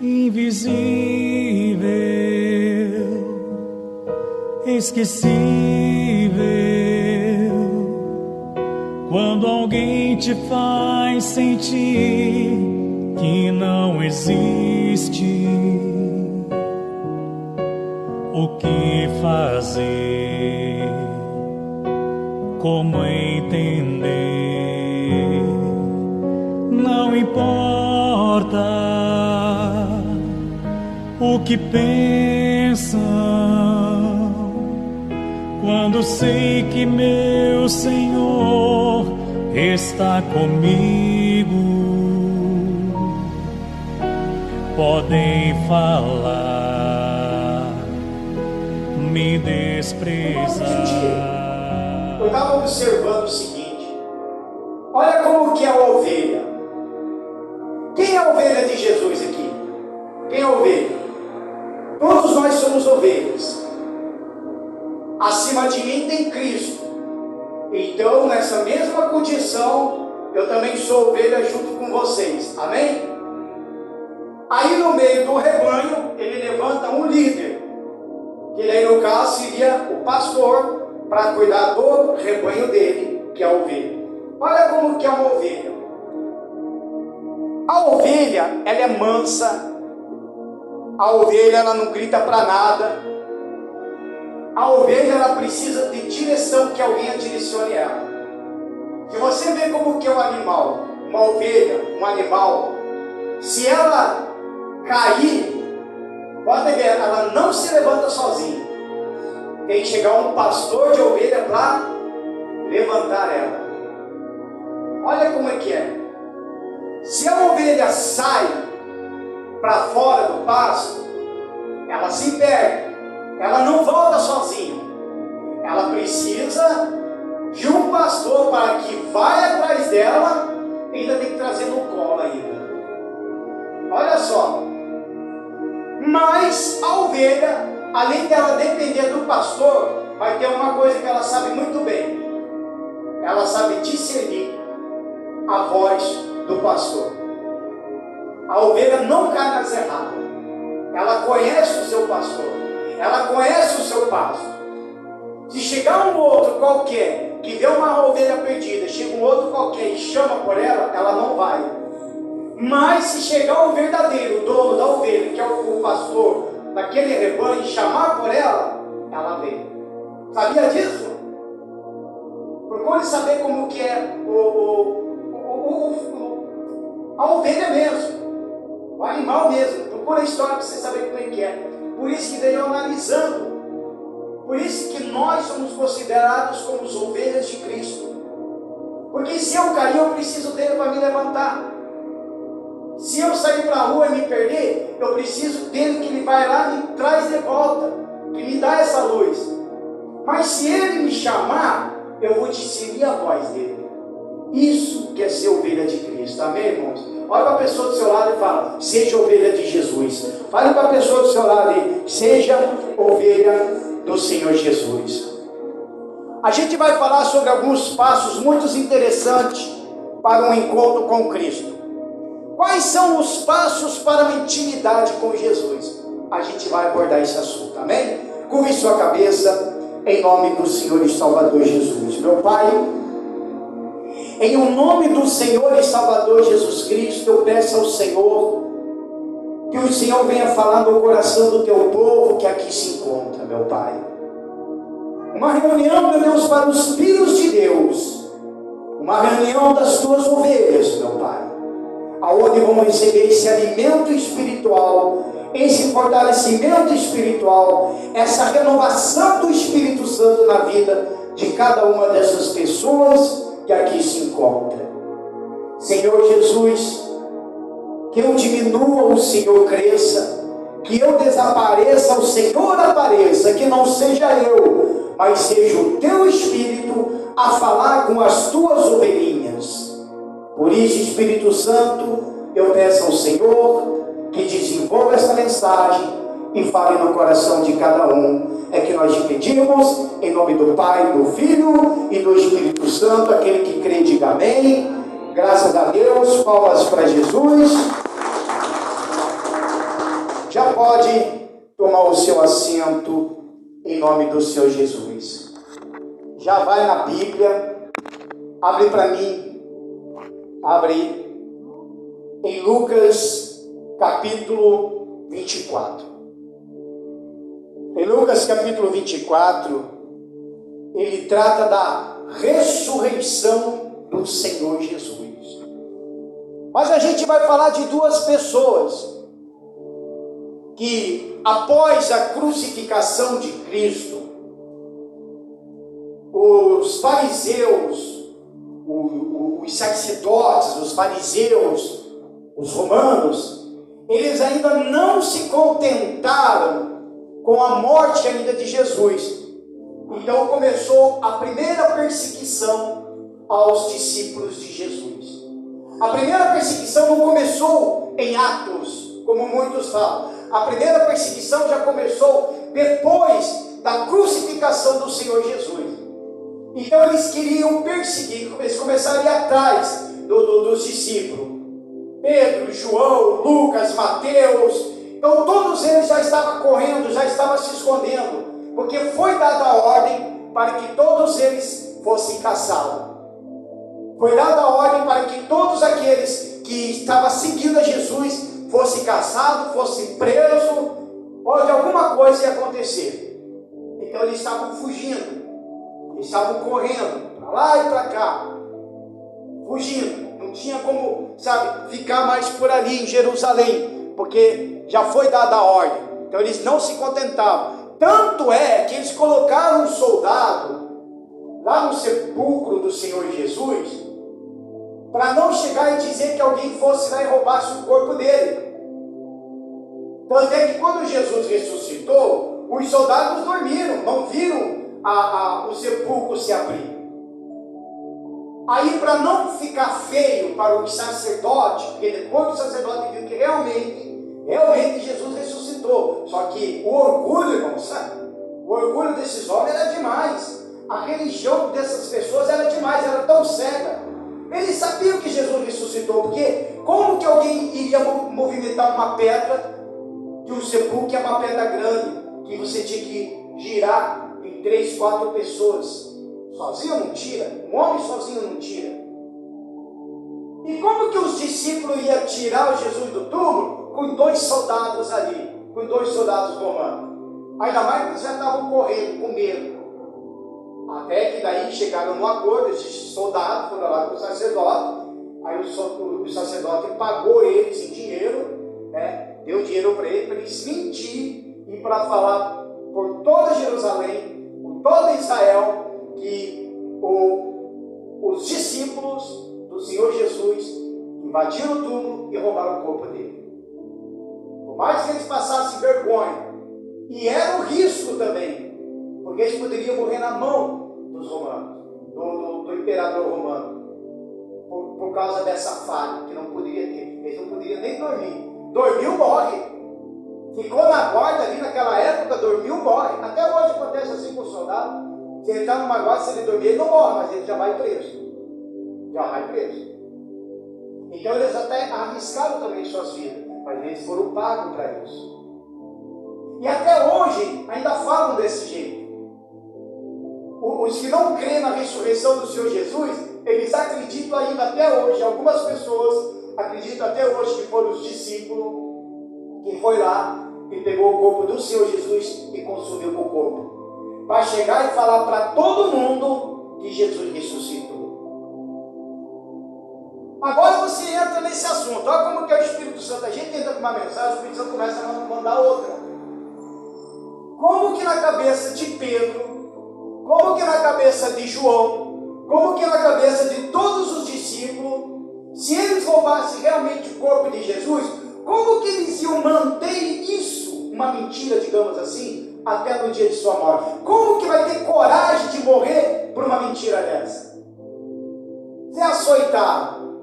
invisível, esquecível. Quando alguém te faz sentir que não existe, o que fazer? Como entender? Não importa o que pensam, quando sei que meu Senhor está comigo. Podem falar, me desprezar. Eu estava observando o seguinte: olha como que é a ovelha. Quem é a ovelha de Jesus aqui? Quem é a ovelha? Todos nós somos ovelhas. Acima de mim tem Cristo. Então, nessa mesma condição, eu também sou ovelha junto com vocês. Amém? Aí no meio do rebanho, ele levanta um líder, que daí no caso seria o pastor, para cuidar do rebanho dele, que é a ovelha. Olha como que é uma ovelha. A ovelha, ela é mansa. A ovelha, ela não grita para nada. A ovelha, ela precisa de direção, que alguém a direcione ela. Se você vê como que é um animal, uma ovelha, um animal, se ela cair, pode ver, ela não se levanta sozinha. Tem que chegar um pastor de ovelha para levantar ela. Olha como é que é. Se a ovelha sai para fora do pasto, ela se perde. Ela não volta sozinha. Ela precisa de um pastor para que vai atrás dela e ainda tem que trazer no colo ainda. Olha só. Mas a ovelha, além dela depender do pastor, vai ter uma coisa que ela sabe muito bem. Ela sabe discernir a voz do pastor. A ovelha não cai nas erradas. Ela conhece o seu pastor. Ela conhece o seu passo. Se chegar um outro qualquer, que vê uma ovelha perdida, chega um outro qualquer e chama por ela, ela não vai. Mas se chegar o verdadeiro dono da ovelha, que é o pastor daquele rebanho, e chamar por ela, ela vem. Sabia disso? Procure saber como que é a ovelha mesmo, o animal mesmo. Procure a história para você saber como é que é. Por isso que veio analisando. Por isso que nós somos considerados como as ovelhas de Cristo. Porque se eu cair, eu preciso dele para me levantar. Se eu sair para a rua e me perder, eu preciso dele, que ele vai lá e me traz de volta, que me dá essa luz. Mas se ele me chamar, eu vou discernir a voz dele. Isso que é ser ovelha de Cristo. Amém, irmãos? Olha para a pessoa do seu lado e fala: seja ovelha de Jesus. Olha para a pessoa do seu lado e seja ovelha do Senhor Jesus. A gente vai falar sobre alguns passos muito interessantes para um encontro com Cristo. Quais são os passos para uma intimidade com Jesus? A gente vai abordar esse assunto, amém? Curve sua cabeça em nome do Senhor e Salvador Jesus. Meu Pai, em o nome do Senhor e Salvador Jesus Cristo, eu peço ao Senhor que o Senhor venha falar no coração do teu povo que aqui se encontra, meu Pai. Uma reunião, meu Deus, para os filhos de Deus. Uma reunião das tuas ovelhas, meu Pai. Aonde vão receber esse alimento espiritual, esse fortalecimento espiritual, essa renovação do Espírito Santo na vida de cada uma dessas pessoas que aqui se encontra. Senhor Jesus, que eu diminua, o Senhor cresça, que eu desapareça, o Senhor apareça, que não seja eu, mas seja o teu Espírito a falar com as tuas ovelhinhas. Por isso, Espírito Santo, eu peço ao Senhor que desenvolva essa mensagem e fale no coração de cada um. É que nós te pedimos, em nome do Pai, do Filho e do Espírito Santo. Aquele que crê, diga amém. Graças a Deus, palmas para Jesus. já pode tomar o seu assento em nome do Senhor Jesus. Já vai na Bíblia, abre para mim, abre em Lucas capítulo 24. Em Lucas capítulo 24, ele trata da ressurreição do Senhor Jesus. Mas a gente vai falar de duas pessoas que, após a crucificação de Cristo, os fariseus, os sacerdotes, os fariseus, os romanos, eles ainda não se contentaram com a morte ainda de Jesus. Então começou a primeira perseguição aos discípulos de Jesus. A primeira perseguição não começou em Atos, como muitos falam. A primeira perseguição já começou depois da crucificação do Senhor Jesus. Então eles queriam perseguir, eles começaram a ir atrás dos discípulos. Pedro, João, Lucas, Mateus. Então todos eles já estavam correndo, já estavam se escondendo, porque foi dada a ordem para que todos eles fossem caçados. Foi dada a ordem para que todos aqueles que estavam seguindo a Jesus fossem caçados, fossem presos, ou de alguma coisa ia acontecer. Então eles estavam fugindo, eles estavam correndo para lá e para cá, fugindo. Não tinha como, ficar mais por ali em Jerusalém, porque já foi dada a ordem. Então eles não se contentavam. Tanto é que eles colocaram um soldado lá no sepulcro do Senhor Jesus, para não chegar e dizer que alguém fosse lá e roubasse o corpo dele. Tanto é que quando Jesus ressuscitou, os soldados dormiram, não viram o sepulcro se abrir. Aí, para não ficar feio para os sacerdotes, porque depois o sacerdote viu que realmente Jesus ressuscitou. Só que o orgulho, irmãos, o orgulho desses homens era demais. A religião dessas pessoas era demais, era tão cega. Eles sabiam que Jesus ressuscitou, porque como que alguém iria movimentar uma pedra de um sepulcro, que é uma pedra grande, que você tinha que girar em 3, 4 pessoas? Sozinho não tira, um homem sozinho não tira. E como que os discípulos iam tirar o Jesus do túmulo? Com 2 soldados ali, com 2 soldados romanos. Ainda mais que eles já estavam correndo, com medo. Até que daí chegaram no acordo, esses soldados foram lá com o sacerdote, aí o sacerdote pagou eles em dinheiro, deu dinheiro para eles mentir e para falar por toda Jerusalém, por toda Israel, que os discípulos do Senhor Jesus invadiram o túmulo e roubaram o corpo dele. Por mais que eles passassem vergonha, e era um risco também, porque eles poderiam morrer na mão dos romanos, do imperador romano, por causa dessa falha, que não poderia ter. Eles não poderiam nem dormir. Dormiu, morre. Ficou na guarda ali naquela época, dormiu, morre. Até hoje acontece assim com o soldado. Se ele está numa guarda, se ele dormir, ele não morre, mas ele já vai preso. Já vai preso. Então eles até arriscaram também suas vidas, mas eles foram pagos para isso. E até hoje ainda falam desse jeito. Os que não creem na ressurreição do Senhor Jesus, eles acreditam ainda até hoje, algumas pessoas acreditam até hoje que foram os discípulos que foi lá e pegou o corpo do Senhor Jesus e consumiu o corpo, para chegar e falar para todo mundo que Jesus ressuscitou. Agora você entra nesse assunto. Olha como que é o Espírito Santo. A gente entra com uma mensagem, o Espírito Santo começa a mandar outra. Como que na cabeça de Pedro, como que na cabeça de João, como que na cabeça de todos os discípulos, se eles roubassem realmente o corpo de Jesus, como que eles iam manter isso, uma mentira, digamos assim, até no dia de sua morte? Como que vai ter coragem de morrer por uma mentira dessa? Ser açoitado,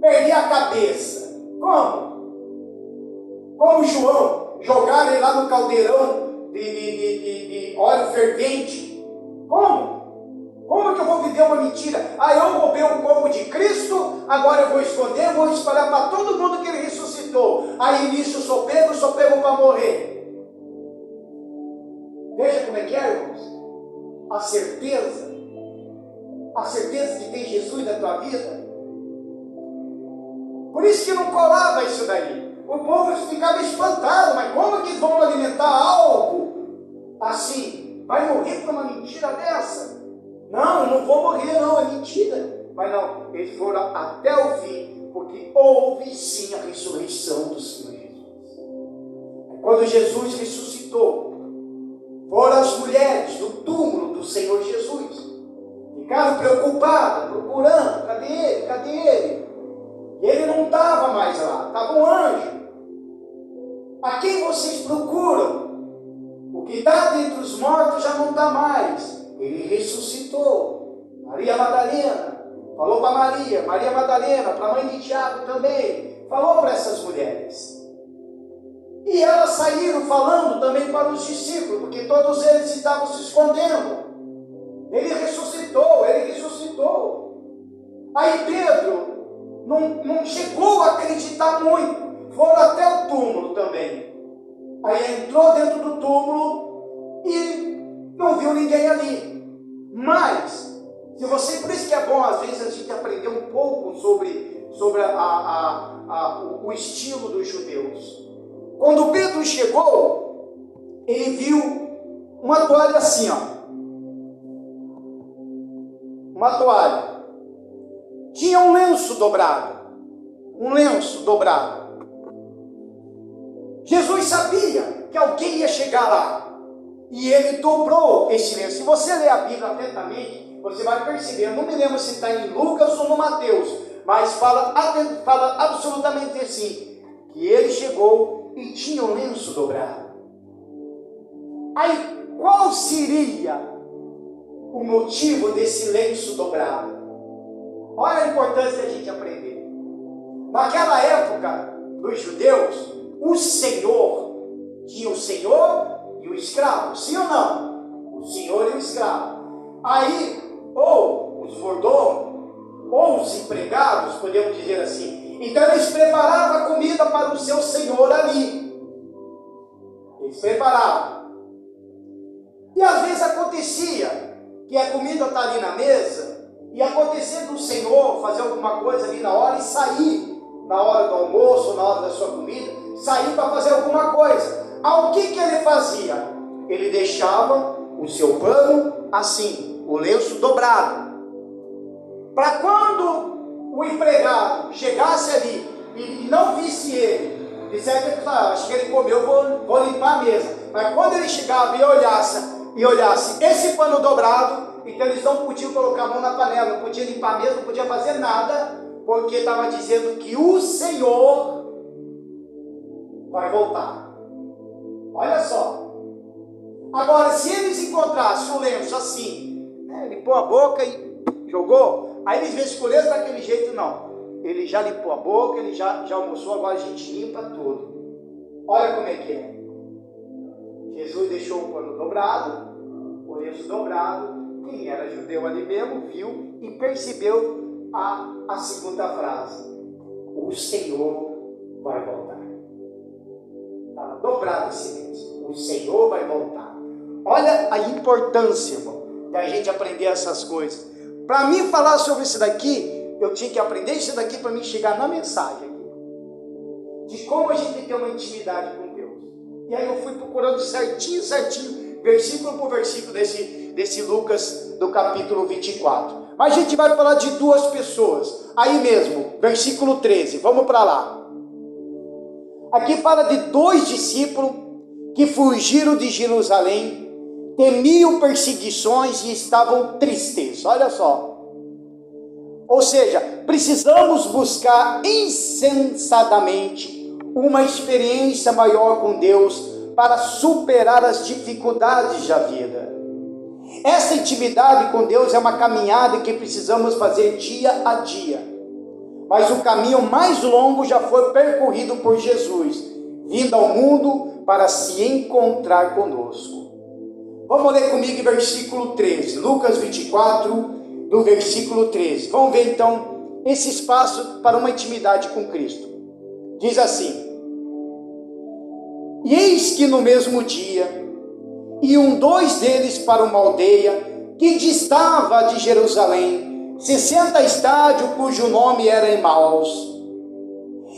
perder a cabeça. Como? Como João, jogaram ele lá no caldeirão de óleo fervente. Como? Como que eu vou viver uma mentira? Eu roubei o corpo de Cristo, agora eu vou esconder, vou espalhar para todo mundo que ele ressuscitou. aí nisso sou pego para morrer. Veja como é que é, irmãos. A certeza que tem Jesus na tua vida. Por isso que não colava isso daí. O povo ficava espantado, mas como que vão alimentar algo assim? Vai morrer por uma mentira dessa? Não, eu não vou morrer não, é mentira. Mas não, eles foram até o fim, porque houve sim a ressurreição do Senhor Jesus. Quando Jesus ressuscitou, foram as mulheres do túmulo do Senhor Jesus. Ficaram preocupadas, procurando, cadê ele? Cadê ele? E ele não estava mais lá, estava um anjo. A quem vocês procuram? O que está dentre os mortos já não está mais. Ele ressuscitou. Maria Madalena falou para Maria Madalena, para a mãe de Tiago também, falou para essas mulheres. E elas saíram falando também para os discípulos, porque todos eles estavam se escondendo. Ele ressuscitou. Aí Pedro não chegou a acreditar muito, foram até o túmulo também. Aí entrou dentro do túmulo e não viu ninguém ali. Mas, por isso que é bom às vezes a gente aprender um pouco sobre o estilo dos judeus. Quando Pedro chegou, ele viu uma toalha assim, ó. Uma toalha. Tinha um lenço dobrado. Jesus sabia que alguém ia chegar lá. E ele dobrou esse lenço. Se você ler a Bíblia atentamente, você vai perceber. Eu não me lembro se está em Lucas ou no Mateus. Mas fala absolutamente assim. Que ele chegou e tinha o lenço dobrado. Aí, qual seria o motivo desse lenço dobrado? Olha a importância da gente aprender. Naquela época dos judeus, o senhor tinha o senhor e o escravo, sim ou não? O senhor e o escravo. Aí, ou os mordomos, ou os empregados, podemos dizer assim. Então eles preparavam a comida para o seu senhor ali. Eles preparavam. E às vezes acontecia que a comida está ali na mesa, e acontecer do Senhor fazer alguma coisa ali na hora e sair, na hora do almoço, na hora da sua comida, sair para fazer alguma coisa. O que ele fazia? Ele deixava o seu pano assim, o lenço dobrado. Para quando o empregado chegasse ali e não visse ele, dissesse, acho que ele comeu, vou limpar a mesa. Mas quando ele chegava e olhasse esse pano dobrado, então eles não podiam colocar a mão na panela, não podiam limpar a mesa, não podiam fazer nada, porque estava dizendo que o Senhor vai voltar. Olha só. Agora, se eles encontrassem o lenço assim, limpou a boca e jogou, aí eles vezes por eles daquele jeito, não. Ele já limpou a boca, ele já almoçou, agora a gente limpa tudo. Olha como é que é. Jesus deixou o pano dobrado, o lenço dobrado. Quem era judeu ali mesmo viu e percebeu a segunda frase: o Senhor vai voltar. Estava dobrado esse lenço. O Senhor vai voltar. Olha a importância, irmão, da gente aprender essas coisas. Para mim falar sobre isso daqui, eu tinha que aprender isso daqui para mim chegar na mensagem aqui, de como a gente tem uma intimidade com Deus. E aí eu fui procurando certinho, versículo por versículo desse Lucas do capítulo 24. Mas a gente vai falar de duas pessoas. Aí mesmo, versículo 13, vamos para lá. Aqui fala de dois discípulos que fugiram de Jerusalém, temiam perseguições e estavam tristes. Olha só. Ou seja, precisamos buscar insensatamente uma experiência maior com Deus para superar as dificuldades da vida. Essa intimidade com Deus é uma caminhada que precisamos fazer dia a dia. Mas o caminho mais longo já foi percorrido por Jesus, vindo ao mundo para se encontrar conosco. Vamos ler comigo versículo 13, Lucas 24, do versículo 13. Vamos ver então esse espaço para uma intimidade com Cristo. Diz assim: E eis que no mesmo dia iam 2 deles para uma aldeia que distava de Jerusalém, 60 estádios, cujo nome era Emaús.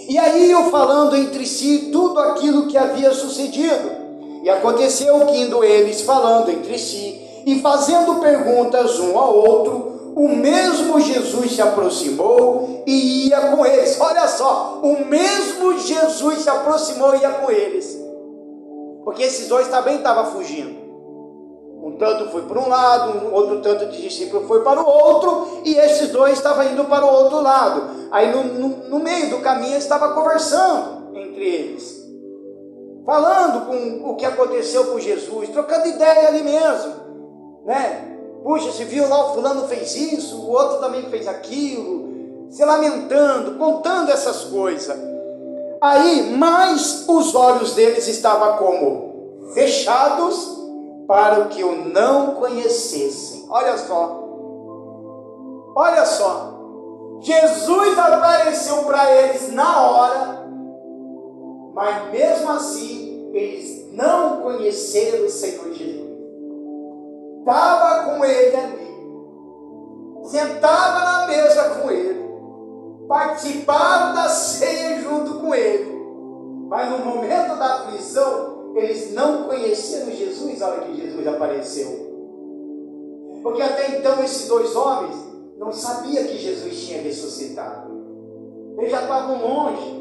E aí iam falando entre si tudo aquilo que havia sucedido. E aconteceu que, indo eles falando entre si e fazendo perguntas um ao outro, o mesmo Jesus se aproximou e ia com eles. Olha só, o mesmo Jesus se aproximou e ia com eles. Porque esses dois também estavam fugindo. Um tanto foi para um lado, um outro tanto de discípulo foi para o outro, e esses dois estavam indo para o outro lado. Aí no meio do caminho estava conversando entre eles, falando com o que aconteceu com Jesus, trocando ideia ali mesmo, né? Puxa, você viu lá, o fulano fez isso, o outro também fez aquilo, se lamentando, contando essas coisas. Aí, mas os olhos deles estavam como fechados, para que o não conhecessem. Olha só, Jesus apareceu para eles na hora, mas mesmo assim, eles não conheceram o Senhor Jesus. Estava com ele ali, sentava na mesa com ele, participaram da ceia junto com ele, mas no momento da aflição, eles não conheceram Jesus na hora que Jesus apareceu. Porque até então esses 2 homens não sabiam que Jesus tinha ressuscitado. Eles já estavam longe.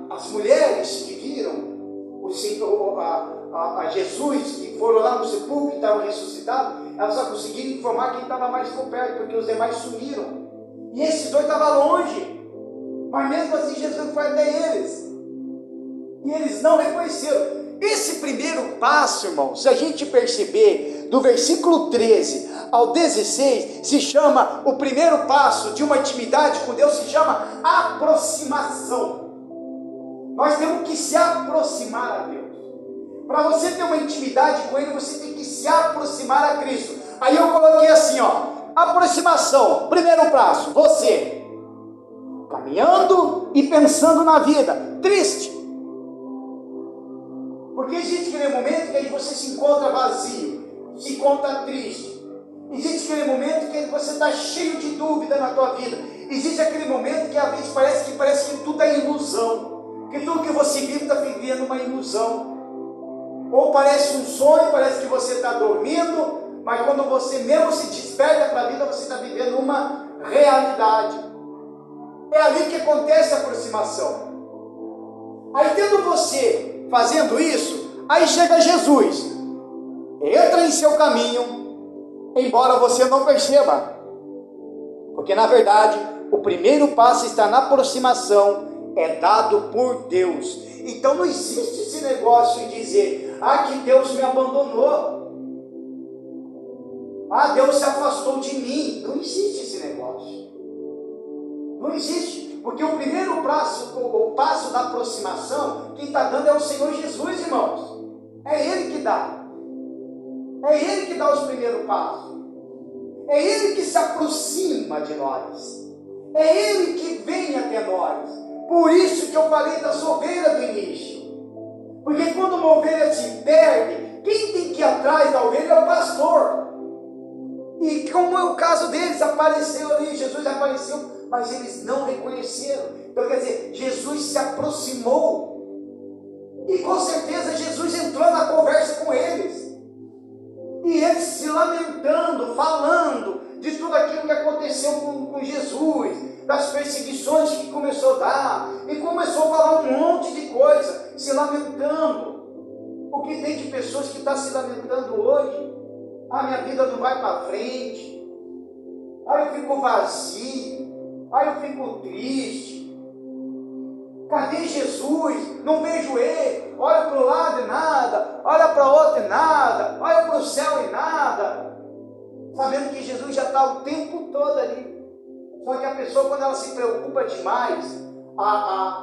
As mulheres que viram o Senhor, a Jesus, que foram lá no sepulcro, que estavam ressuscitados, elas só conseguiram informar quem estava mais por perto, porque os demais sumiram. E esses 2 estavam longe. Mas mesmo assim Jesus foi até eles. E eles não reconheceram. Esse primeiro passo, irmão, se a gente perceber, do versículo 13 ao 16, se chama, o primeiro passo de uma intimidade com Deus se chama aproximação. Nós temos que se aproximar a Deus. Para você ter uma intimidade com Ele, você tem que se aproximar a Cristo. Aí eu coloquei assim, aproximação, primeiro passo, você caminhando e pensando na vida, triste. Porque existe aquele momento que aí você se encontra vazio, se encontra triste. Existe aquele momento que você está cheio de dúvida na tua vida. Existe aquele momento que às vezes parece que tudo é ilusão, que tudo que você vive está vivendo uma ilusão. Ou parece um sonho, parece que você está dormindo, mas quando você mesmo se desperta para a vida, você está vivendo uma realidade. É ali que acontece a aproximação. Aí tendo você fazendo isso, aí chega Jesus, entra em seu caminho, embora você não perceba, porque na verdade o primeiro passo está na aproximação, é dado por Deus. Então não existe esse negócio de dizer, que Deus me abandonou, Deus se afastou de mim. Não existe esse negócio, não existe. Porque o primeiro passo, o passo da aproximação, quem está dando é o Senhor Jesus, irmãos. É Ele que dá. É Ele que dá os primeiros passos. É Ele que se aproxima de nós. É Ele que vem até nós. Por isso que eu falei das ovelhas do início. Porque quando uma ovelha se perde, quem tem que ir atrás da ovelha é o pastor. E como é o caso deles, apareceu ali, Jesus apareceu, mas eles não reconheceram. Então quer dizer, Jesus se aproximou, e com certeza Jesus entrou na conversa com eles, e eles se lamentando, falando de tudo aquilo que aconteceu com Jesus, das perseguições que começou a dar, e começou a falar um monte de coisa, se lamentando. O que tem de pessoas que estão se lamentando hoje? Minha vida não vai para frente, eu fico vazio, eu fico triste, cadê Jesus? Não vejo Ele, olha para o lado e nada, olha para o outro e nada, olha para o céu e nada, sabendo que Jesus já está o tempo todo ali. Só que a pessoa, quando ela se preocupa demais,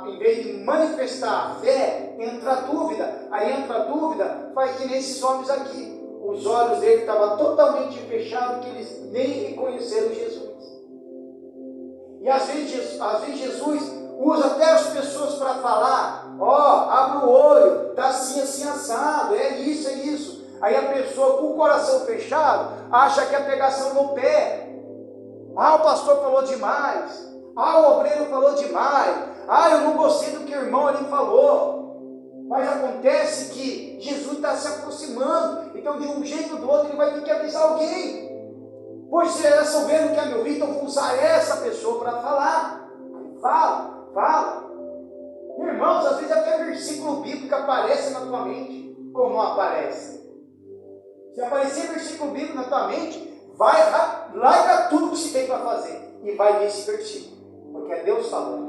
em vez de manifestar a fé, entra a dúvida. Aí entra a dúvida, faz que nem esses homens aqui. Os olhos dele estavam totalmente fechados, que eles nem reconheceram Jesus. E às vezes Jesus usa até as pessoas para falar fechado, acha que é pegação no pé. Ah, o pastor falou demais. Ah, o obreiro falou demais. Ah, eu não gostei do que o irmão ali falou. Mas acontece que Jesus está se aproximando. Então, de um jeito ou do outro, ele vai ter que avisar alguém. Pois se essa ovelha não quer me ouvir, então eu vou usar essa pessoa para falar. Fala. Irmãos, às vezes até versículo bíblico aparece na tua mente, ou não aparece. Se aparecer versículo bíblico na tua mente, larga tudo que se tem para fazer e vai nesse versículo, porque é Deus falando.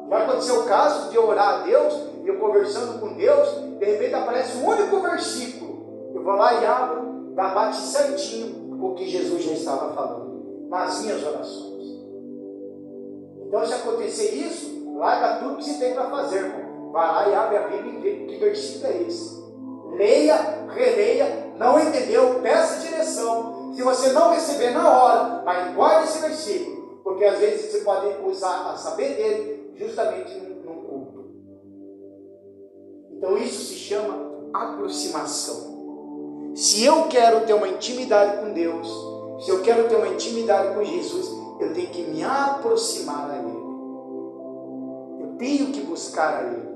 Já aconteceu o caso de eu orar a Deus, e eu conversando com Deus, de repente aparece um único versículo, eu vou lá e abro, bate certinho com o que Jesus já estava falando, nas minhas orações. Então, se acontecer isso, larga tudo que se tem para fazer, irmão. Vai lá e abre a Bíblia e vê que versículo é esse. Leia, releia, não entendeu, peça direção. Se você não receber na hora, mas guarde esse versículo, porque às vezes você pode usar a saber dele justamente num culto. Então isso se chama aproximação. Se eu quero ter uma intimidade com Deus, se eu quero ter uma intimidade com Jesus, eu tenho que me aproximar a Ele. Eu tenho que buscar a Ele.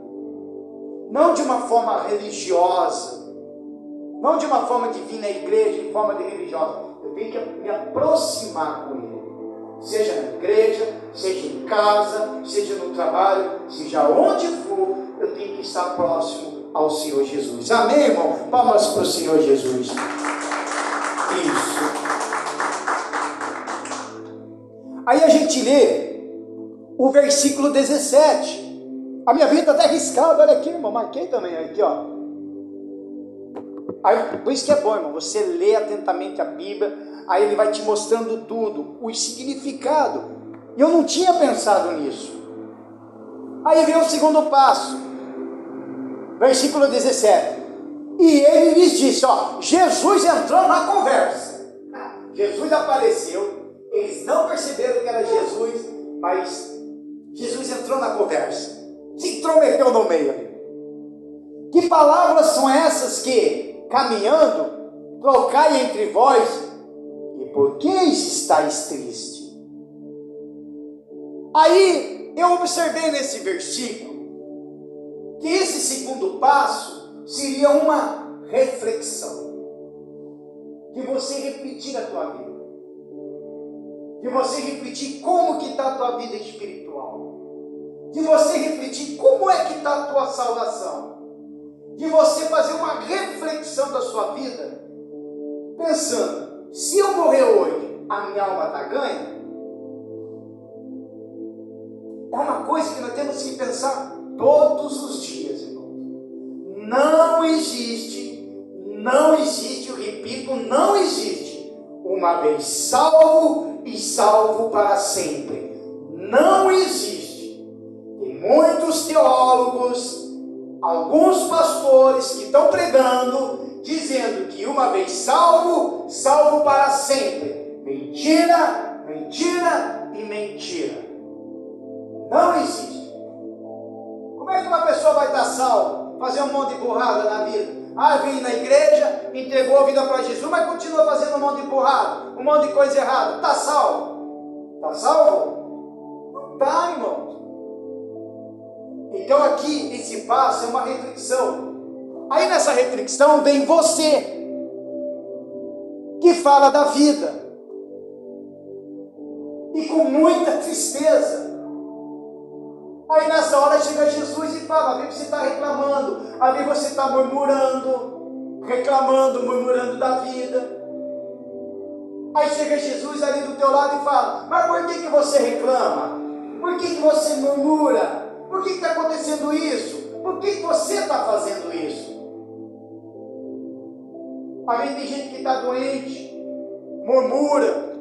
Não de uma forma religiosa, não de uma forma de vir na igreja, de forma de religiosa. Eu tenho que me aproximar com Ele. Seja na igreja, seja em casa, seja no trabalho, seja onde for, eu tenho que estar próximo ao Senhor Jesus. Amém, irmão? Palmas para o Senhor Jesus. Isso. Aí a gente lê o versículo 17. A minha vida está até riscada, olha aqui, irmão, marquei também aqui, ó. Aí, por isso que é bom, irmão, você lê atentamente a Bíblia, aí ele vai te mostrando tudo, o significado. E eu não tinha pensado nisso. Aí vem o segundo passo, versículo 17. E ele lhes disse, ó, Jesus entrou na conversa. Jesus apareceu, eles não perceberam que era Jesus, mas Jesus entrou na conversa, se intrometeu no meio ali. Que palavras são essas que, caminhando, trocai entre vós, e por que estáis tristes? Aí eu observei nesse versículo que esse segundo passo seria uma reflexão, de você refletir a tua vida, de você refletir como que está a tua vida espiritual, de você refletir como é que está a tua salvação, de você fazer uma reflexão da sua vida, pensando, se eu morrer hoje, a minha alma está ganha? É uma coisa que nós temos que pensar todos os dias, irmão. Não existe, eu repito, não existe uma vez salvo e salvo para sempre. Não existe. E muitos teólogos, alguns pastores que estão pregando, dizendo que uma vez salvo, salvo para sempre. Mentira, mentira e mentira. Não existe. Como é que uma pessoa vai estar salva? Fazer um monte de burrada na vida? Ah, vem na igreja, entregou a vida para Jesus, mas continua fazendo um monte de burrada, um monte de coisa errada. Está salvo? Está salvo? Não está, irmãos. Então aqui, esse passo é uma reflexão. Aí nessa reflexão vem você, que fala da vida, e com muita tristeza. Aí nessa hora chega Jesus e fala, ali você está reclamando, ali você está murmurando, murmurando da vida. Aí chega Jesus ali do teu lado e fala, mas por que você reclama? Por que você murmura? Por que está acontecendo isso? Por que você está fazendo isso? Aí tem gente que está doente, murmura,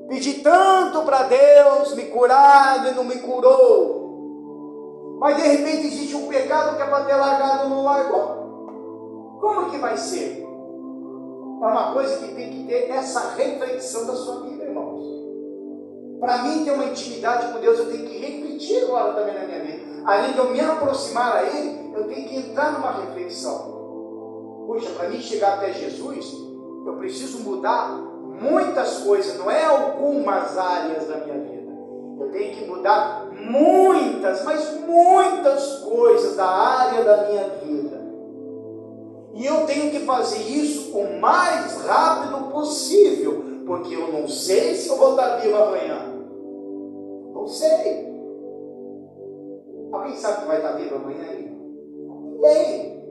pedi tanto para Deus me curar, Ele não me curou. Mas de repente existe um pecado que é para ter largado, não largou. Como que vai ser? É uma coisa que tem que ter essa reflexão da sua vida, irmãos. Para mim ter uma intimidade com Deus, eu tenho que refletir agora também na minha vida. Além de eu me aproximar a Ele, eu tenho que entrar numa reflexão. Puxa, para mim chegar até Jesus, eu preciso mudar muitas coisas, não é algumas áreas da minha vida. Eu tenho que mudar muitas, mas muitas coisas da área da minha vida. E eu tenho que fazer isso o mais rápido possível, porque eu não sei se eu vou estar vivo amanhã. Não sei. Alguém sabe que vai estar vivo amanhã aí? Ninguém.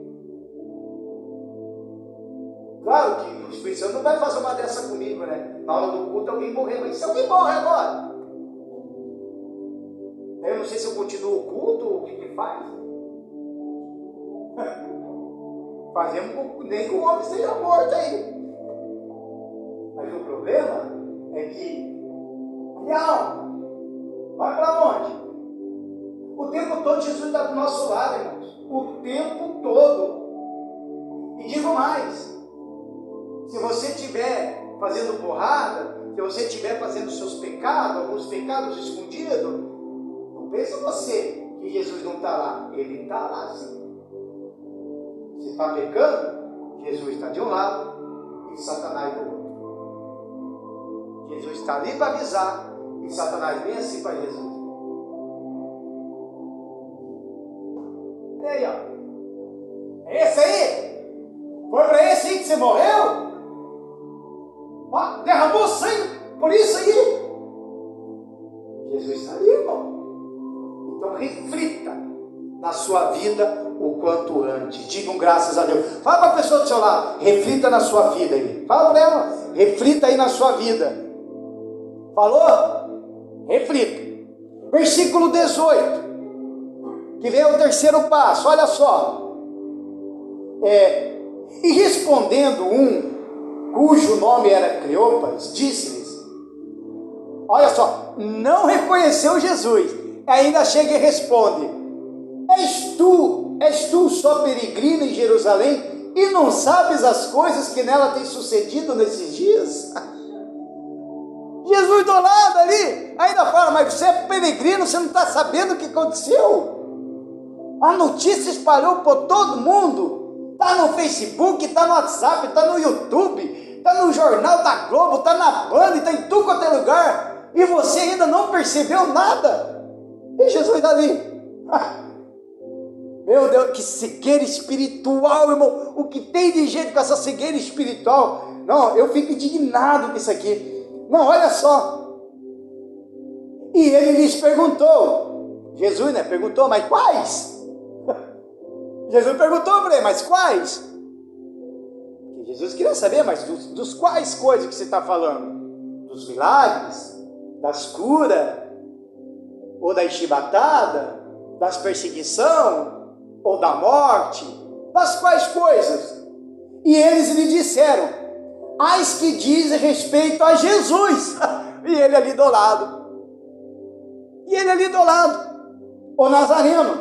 Claro que o Espírito Santo não vai fazer uma dessa comigo, né? Na hora do culto alguém morreu, mas se alguém morre agora? Eu não sei se eu continuo o culto ou o que faz. Fazemos nem que o homem esteja morto aí. Mas o problema é que a alma vai para onde? O tempo todo Jesus está do nosso lado, irmãos. O tempo todo. E digo mais, se você estiver fazendo porrada, se você estiver fazendo seus pecados, alguns pecados escondidos, não pensa você que Jesus não está lá. Ele está lá sim. Você está pecando, Jesus está de um lado e Satanás do outro. Jesus está ali para avisar e Satanás vem assim para Jesus. E aí, ó. É esse aí? Foi para esse aí que você morreu? Ó, derramou sangue por isso aí? Jesus está ali, irmão. Então reflita na sua vida o quanto antes. Digam graças a Deus. Fala para a pessoa do seu lado. Reflita na sua vida aí. Fala para ela. Reflita aí na sua vida. Falou? Reflita. Versículo 18. Que vem o terceiro passo. Olha só. E respondendo cujo nome era Cleopas, disse-lhes. Olha só. Não reconheceu Jesus. Ainda chega e responde. És tu só peregrina em Jerusalém e não sabes as coisas que nela têm sucedido nesses dias? Jesus do lado ali, ainda fala, mas você é peregrino, você não está sabendo o que aconteceu? A notícia espalhou por todo mundo, está no Facebook, está no WhatsApp, está no YouTube, está no Jornal da Globo, está na Band, está em tudo quanto é lugar, e você ainda não percebeu nada? E Jesus ali, meu Deus, que cegueira espiritual, irmão. O que tem de gente com essa cegueira espiritual? Não, eu fico indignado com isso aqui. Não, olha só. E ele lhes perguntou. Jesus, né? Perguntou, mas quais? Jesus perguntou para ele, mas quais? Jesus queria saber, mas dos quais coisas que você está falando? Dos milagres? Das curas? Ou da chibatada? Das perseguições? Ou da morte, das quais coisas? E eles lhe disseram, as que dizem respeito a Jesus. E ele ali do lado. O Nazareno,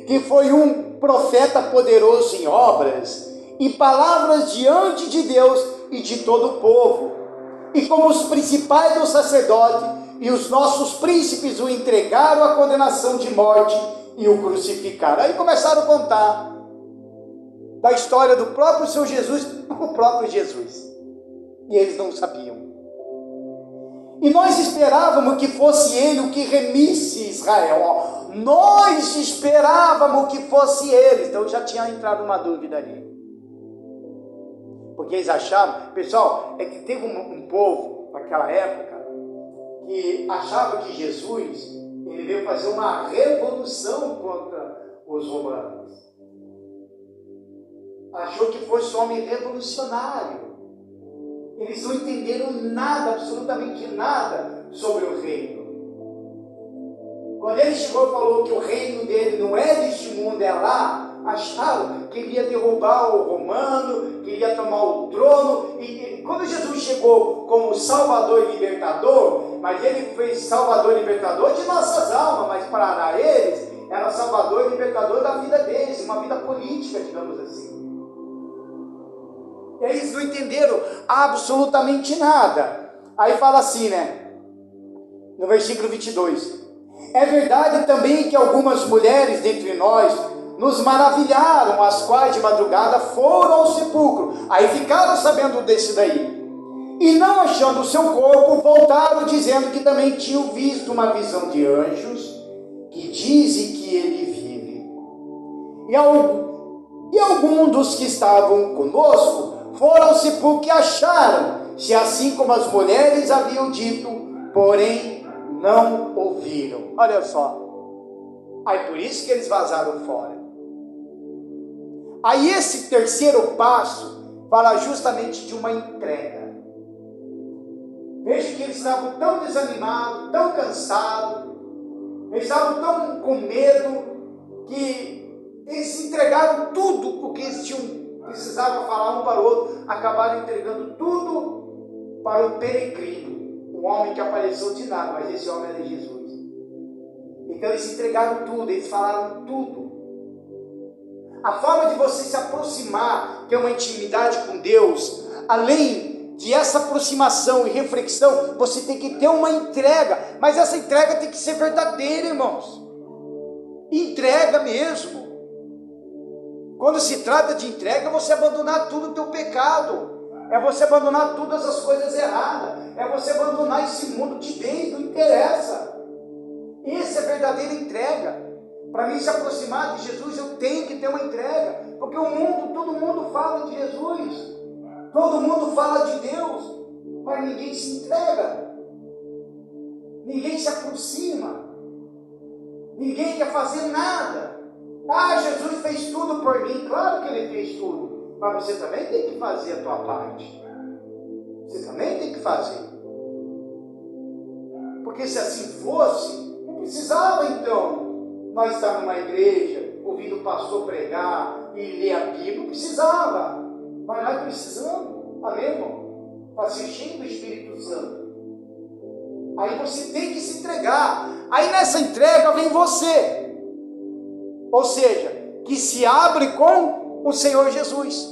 que foi um profeta poderoso em obras e palavras diante de Deus e de todo o povo. E como os principais dos sacerdotes e os nossos príncipes o entregaram à condenação de morte e o crucificaram. Aí começaram a contar da história do próprio seu Jesus, o próprio Jesus. E eles não sabiam. E nós esperávamos que fosse ele o que remisse Israel. Nós esperávamos que fosse ele. Então já tinha entrado uma dúvida ali. Porque eles achavam, pessoal, é que teve um povo naquela época que achava que Jesus ele veio fazer uma revolução contra os romanos. Achou que fosse um homem revolucionário. Eles não entenderam nada, absolutamente nada sobre o reino. Quando ele chegou e falou que o reino dele não é deste mundo, é lá, acharam que ele ia derrubar o romano, que ele ia tomar o trono. E quando Jesus chegou como Salvador e Libertador, mas ele foi Salvador e Libertador de nossas almas, mas para eles era Salvador e Libertador da vida deles, uma vida política, digamos assim. E eles não entenderam absolutamente nada. Aí fala assim, né? No versículo 22. É verdade também que algumas mulheres dentre nós nos maravilharam, as quais de madrugada foram ao sepulcro. Aí ficaram sabendo desse daí. E não achando o seu corpo, voltaram dizendo que também tinham visto uma visão de anjos, que dizem que ele vive. E alguns dos que estavam conosco foram ao sepulcro e acharam, se assim como as mulheres haviam dito, porém não ouviram. Olha só. Aí por isso que eles vazaram fora. Aí esse terceiro passo fala justamente de uma entrega. Veja que eles estavam tão desanimados, tão cansados, eles estavam tão com medo, que eles entregaram tudo o que eles precisavam falar um para o outro, acabaram entregando tudo para o peregrino, um homem que apareceu de nada, mas esse homem era Jesus. Então eles entregaram tudo, eles falaram tudo. A forma de você se aproximar, ter uma intimidade com Deus, além de essa aproximação e reflexão, você tem que ter uma entrega, mas essa entrega tem que ser verdadeira, irmãos. Entrega mesmo. Quando se trata de entrega, é você abandonar tudo o teu pecado, é você abandonar todas as coisas erradas, é você abandonar esse mundo de vez, não interessa. Essa é a verdadeira entrega. Para mim se aproximar de Jesus, eu tenho que ter uma entrega, porque todo mundo fala de Jesus, todo mundo fala de Deus, mas ninguém se entrega, ninguém se aproxima, ninguém quer fazer nada. Jesus fez tudo por mim. Claro que ele fez tudo, mas você também tem que fazer a tua parte, você também tem que fazer, porque se assim fosse, não precisava então nós estar numa igreja, ouvindo o pastor pregar e ler a Bíblia, não precisava, mas nós precisamos, amém, irmão? Para ser cheio do Espírito Santo. Aí você tem que se entregar, aí nessa entrega vem você, ou seja, que se abre com o Senhor Jesus.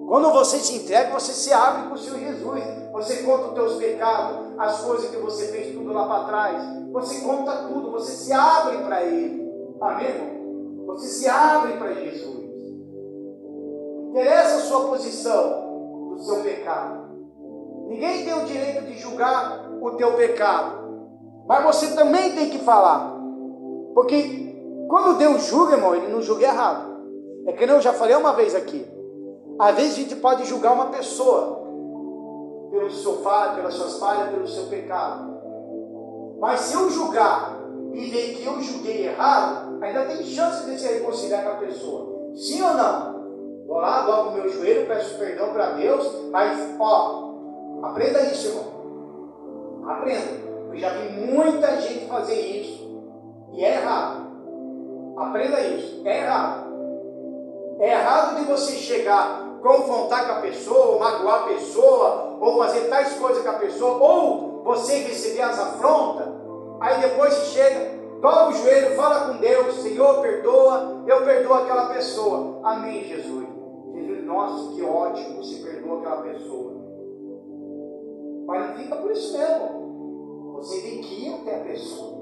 Quando você se entrega, você se abre com o Senhor Jesus, você conta os teus pecados, as coisas que você fez tudo lá para trás, você conta tudo, você se abre para Ele, amém, irmão? Você se abre para Jesus. Interessa a sua posição do seu pecado. Ninguém tem o direito de julgar o teu pecado, mas você também tem que falar, porque quando Deus julga, irmão, Ele não julga errado. É que nem eu já falei uma vez aqui, às vezes a gente pode julgar uma pessoa pelo seu falha, pelas suas falhas, pelo seu pecado, mas se eu julgar e ver que eu julguei errado, ainda tem chance de se reconciliar com a pessoa, sim ou não? Vou lá, dobro o meu joelho, peço perdão para Deus, mas aprenda isso, irmão, aprenda. Eu já vi muita gente fazer isso e é errado. Aprenda isso, é errado. É errado de você chegar, confrontar com a pessoa, ou magoar a pessoa, ou fazer tais coisas com a pessoa, ou você receber as afrontas, aí depois você chega, dobra o joelho, fala com Deus, Senhor, perdoa, eu perdoo aquela pessoa. Amém, Jesus. Jesus, nossa, que ótimo, você perdoa aquela pessoa. Mas não fica por isso mesmo. Você tem que ir até a pessoa.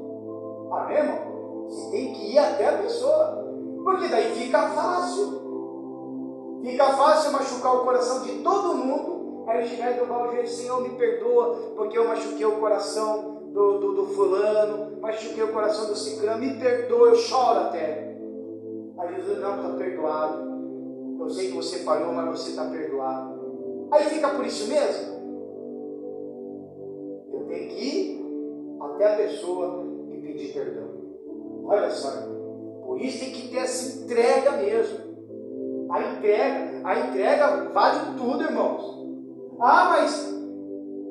Amém, irmão? Você tem que ir até a pessoa, porque daí fica fácil machucar o coração de todo mundo. Aí chegar e dobrar o joelho, Senhor, me perdoa, porque eu machuquei o coração do fulano, machuquei o coração do ciclano, me perdoa, eu choro até. Aí Jesus, não, está perdoado, eu sei que você falhou, mas você está perdoado. Aí fica por isso mesmo. Eu tenho que ir até a pessoa e pedir perdão. Olha só, por isso tem que ter essa entrega mesmo. A entrega vale tudo, irmãos. Mas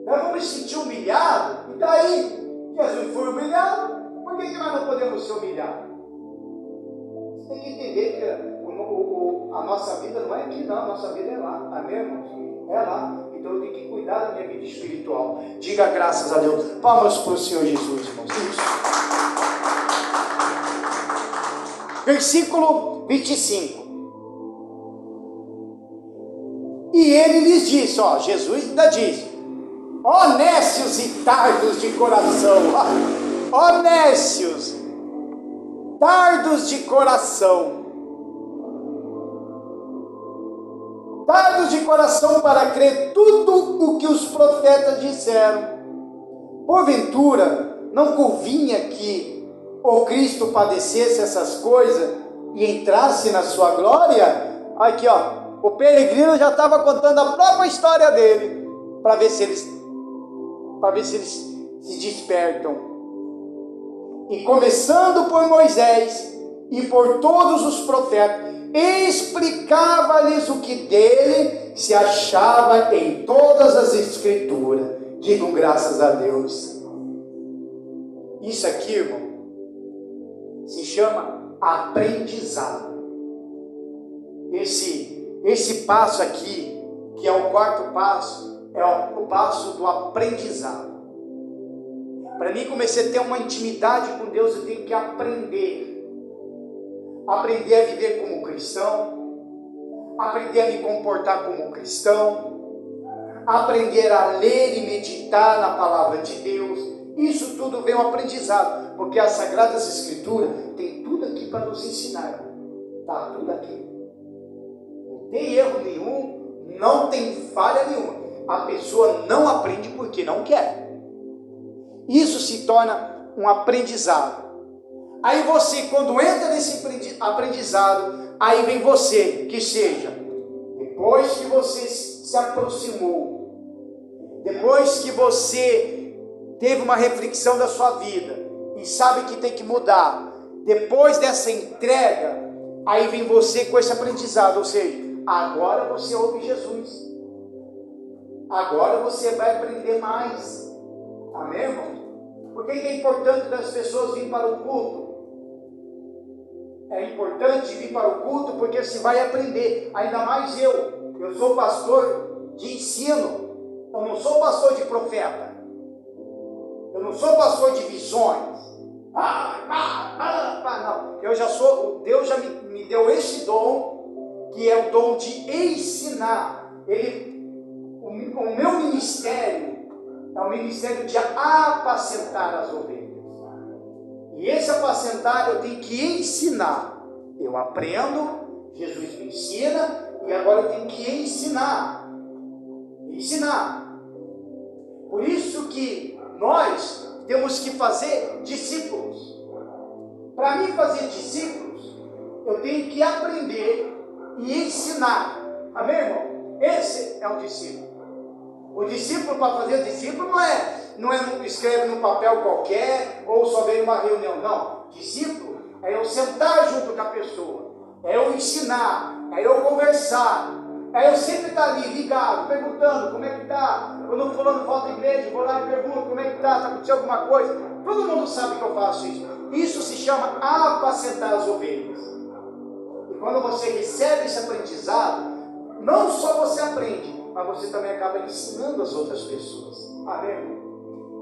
nós vamos se sentir humilhados. E daí? Jesus foi humilhado. Por que nós não podemos ser humilhados? Você tem que entender que a nossa vida não é aqui, não. A nossa vida é lá. Amém, irmãos? É lá. Então eu tenho que cuidar da minha vida espiritual. Diga graças a Deus. Palmas para o Senhor Jesus, irmãos. Isso. Versículo 25. E ele lhes disse, Jesus ainda diz, nécios e tardos de coração, nécios, tardos tardos de coração. Tardos de coração para crer tudo o que os profetas disseram. Porventura, não convinha que o Cristo padecesse essas coisas e entrasse na sua glória? Aqui, ó, o peregrino já estava contando a própria história dele, para ver se eles se despertam. E começando por Moisés e por todos os profetas, explicava-lhes o que dele se achava em todas as escrituras. Digam graças a Deus. Isso aqui, irmão, se chama aprendizado. Esse passo aqui, que é o quarto passo, é o passo do aprendizado. Para mim, comecei a ter uma intimidade com Deus, eu tenho que aprender. Aprender a viver como cristão, aprender a me comportar como cristão, aprender a ler e meditar na palavra de Deus. Isso tudo vem um aprendizado, porque as Sagradas Escrituras tem tudo aqui para nos ensinar. Está tudo aqui. Não tem erro nenhum, não tem falha nenhuma. A pessoa não aprende porque não quer. Isso se torna um aprendizado. Aí você, quando entra nesse aprendizado, aí vem você, que seja, depois que você se aproximou, depois que você teve uma reflexão da sua vida e sabe que tem que mudar, depois dessa entrega, aí vem você com esse aprendizado, ou seja, agora você ouve Jesus, agora você vai aprender mais. Amém, irmão? Por que é importante das pessoas virem para o culto? É importante vir para o culto porque você vai aprender. Ainda mais eu sou pastor de ensino. Eu não sou pastor de profeta. Eu não sou pastor de visões. Não. Eu já sou, Deus já me deu esse dom, que é o dom de ensinar. O meu ministério é o ministério de apacentar as ovelhas. E esse apacentar eu tenho que ensinar. Eu aprendo, Jesus me ensina, e agora eu tenho que ensinar. Ensinar. Por isso que nós temos que fazer discípulos. Para mim fazer discípulos, eu tenho que aprender e ensinar. Amém, irmão? Esse é o discípulo. O discípulo, para fazer discípulo, não escreve num papel qualquer, ou só vem numa reunião, não. Discípulo é eu sentar junto com a pessoa, é eu ensinar, é eu conversar, é eu sempre estar ali ligado, perguntando como é que está. Quando o fulano volta à igreja, eu vou lá e pergunto como é que está acontecendo alguma coisa. Todo mundo sabe que eu faço isso. Isso se chama apacentar as ovelhas. E quando você recebe esse aprendizado, não só você aprende, mas você também acaba ensinando as outras pessoas. Amém?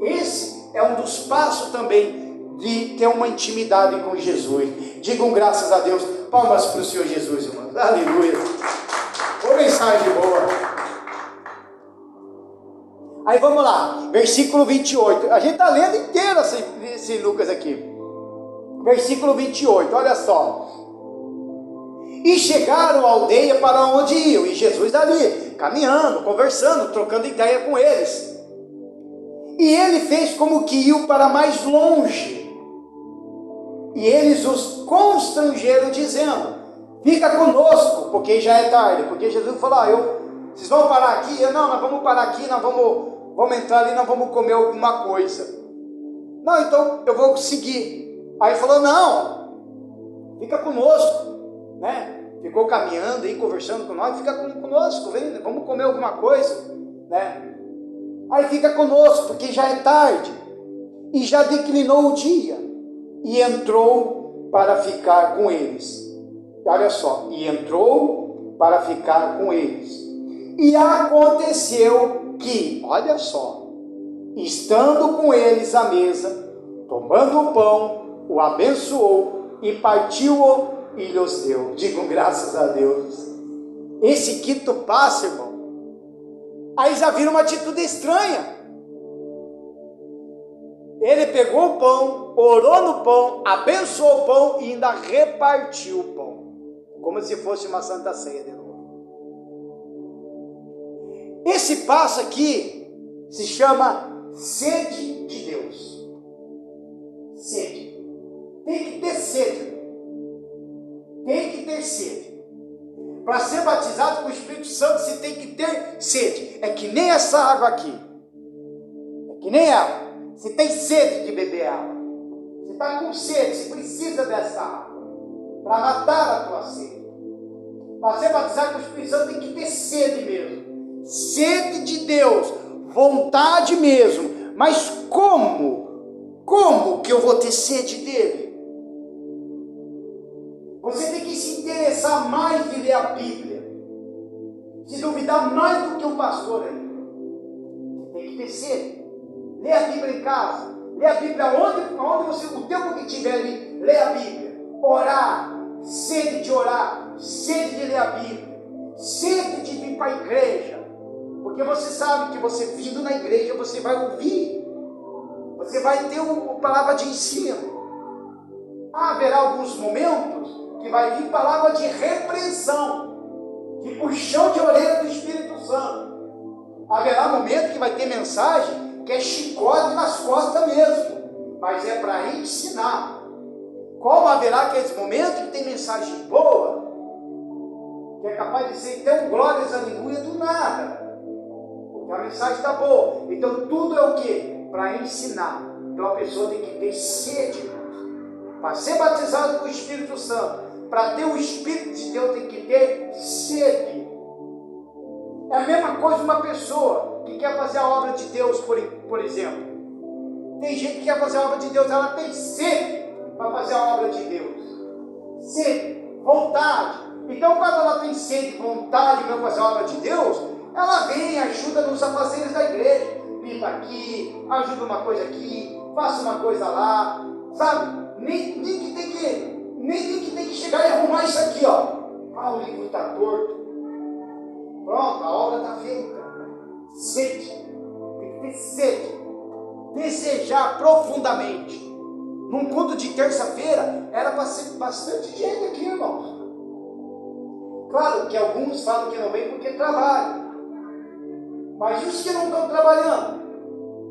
Esse é um dos passos também de ter uma intimidade com Jesus. Digam graças a Deus. Palmas para o Senhor Jesus, irmãos. Aleluia. Boa mensagem boa. Aí vamos lá. Versículo 28. A gente está lendo inteiro esse Lucas aqui. Versículo 28. Olha só. E chegaram à aldeia para onde iam. E Jesus ali, caminhando, conversando, trocando ideia com eles. E ele fez como que iam para mais longe. E eles os constrangeram, dizendo: fica conosco, porque já é tarde. Porque Jesus falou: vocês vão parar aqui? Não, nós vamos parar aqui, nós vamos entrar ali, nós vamos comer alguma coisa. Não, então eu vou seguir. Aí falou: não, fica conosco, né? Ficou caminhando aí, conversando com nós, fica conosco, vem, vamos comer alguma coisa, né? Aí fica conosco, porque já é tarde, e já declinou o dia, e entrou para ficar com eles. Olha só, e entrou para ficar com eles. E aconteceu que, olha só, estando com eles à mesa, tomando o pão, o abençoou e partiu-o e lhes deu. Digam graças a Deus. Esse quinto passo, irmão, aí já vira uma atitude estranha. Ele pegou o pão, orou no pão, abençoou o pão e ainda repartiu o pão, como se fosse uma santa ceia de novo. Esse passo aqui se chama sede de Deus. Sede. Tem que ter sede. Tem que ter sede. Para ser batizado com o Espírito Santo, você tem que ter sede. É que nem essa água aqui. É que nem ela. Você tem sede de beber água. Você está com sede, você precisa dessa água para matar a tua sede. Para ser batizado com o Espírito Santo tem que ter sede mesmo. Sede de Deus, vontade mesmo. Mas como? Como que eu vou ter sede dele? Você tem que se interessar mais de ler a Bíblia. Se duvidar mais do que um pastor aí. Você tem que ter sede. Lê a Bíblia em casa. Lê a Bíblia onde você, o tempo que tiver ali, lê a Bíblia. Orar. Sede de orar. Sede de ler a Bíblia. Sede de vir para a igreja. Porque você sabe que você vindo na igreja, você vai ouvir. Você vai ter uma palavra de ensino. Haverá alguns momentos que vai vir palavra de repreensão, de puxão de orelha do Espírito Santo. Haverá momento que vai ter mensagem que é chicote nas costas mesmo, mas é para ensinar. Como haverá aqueles momentos que tem mensagem boa, que é capaz de ser então glórias, aleluia, do nada, porque a mensagem está boa. Então tudo é o quê? Para ensinar. Então a pessoa tem que ter sede. Para ser batizado com o Espírito Santo, para ter o Espírito de Deus, tem que ter sede. É a mesma coisa uma pessoa que quer fazer a obra de Deus, por exemplo. Tem gente que quer fazer a obra de Deus, ela tem sede para fazer a obra de Deus. Sede, vontade. Então, quando ela tem sede, vontade para fazer a obra de Deus, ela vem e ajuda nos afazeres da igreja. Limpa aqui, ajuda uma coisa aqui, faça uma coisa lá, sabe? Nem que tem que chegar e arrumar isso aqui, ó. Ah, o livro está torto. Pronto, a obra está feita. Sede. Tem que ter sede. Desejar profundamente. Num culto de terça-feira, era para ser bastante gente aqui, irmãos. Claro que alguns falam que não vem porque trabalham. Mas e os que não estão trabalhando?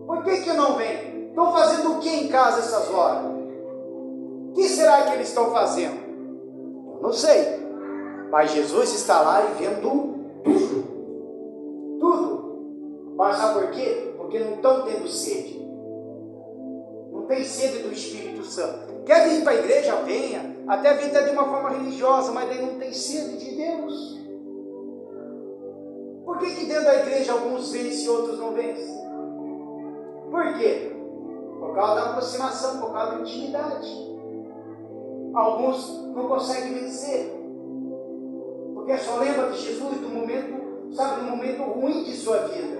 Por que não vêm? Estão fazendo o que em casa essas horas? O que será que eles estão fazendo? Eu não sei. Mas Jesus está lá e vendo tudo. Tudo. Mas sabe por quê? Porque não estão tendo sede. Não tem sede do Espírito Santo. Quer vir para a igreja? Venha. Até vir de uma forma religiosa, mas aí não tem sede de Deus. Por que dentro da igreja alguns vencem e outros não vencem? Por quê? Por causa da aproximação, por causa da intimidade. Alguns não conseguem vencer. Porque só lembra de Jesus do momento, sabe, do momento ruim de sua vida.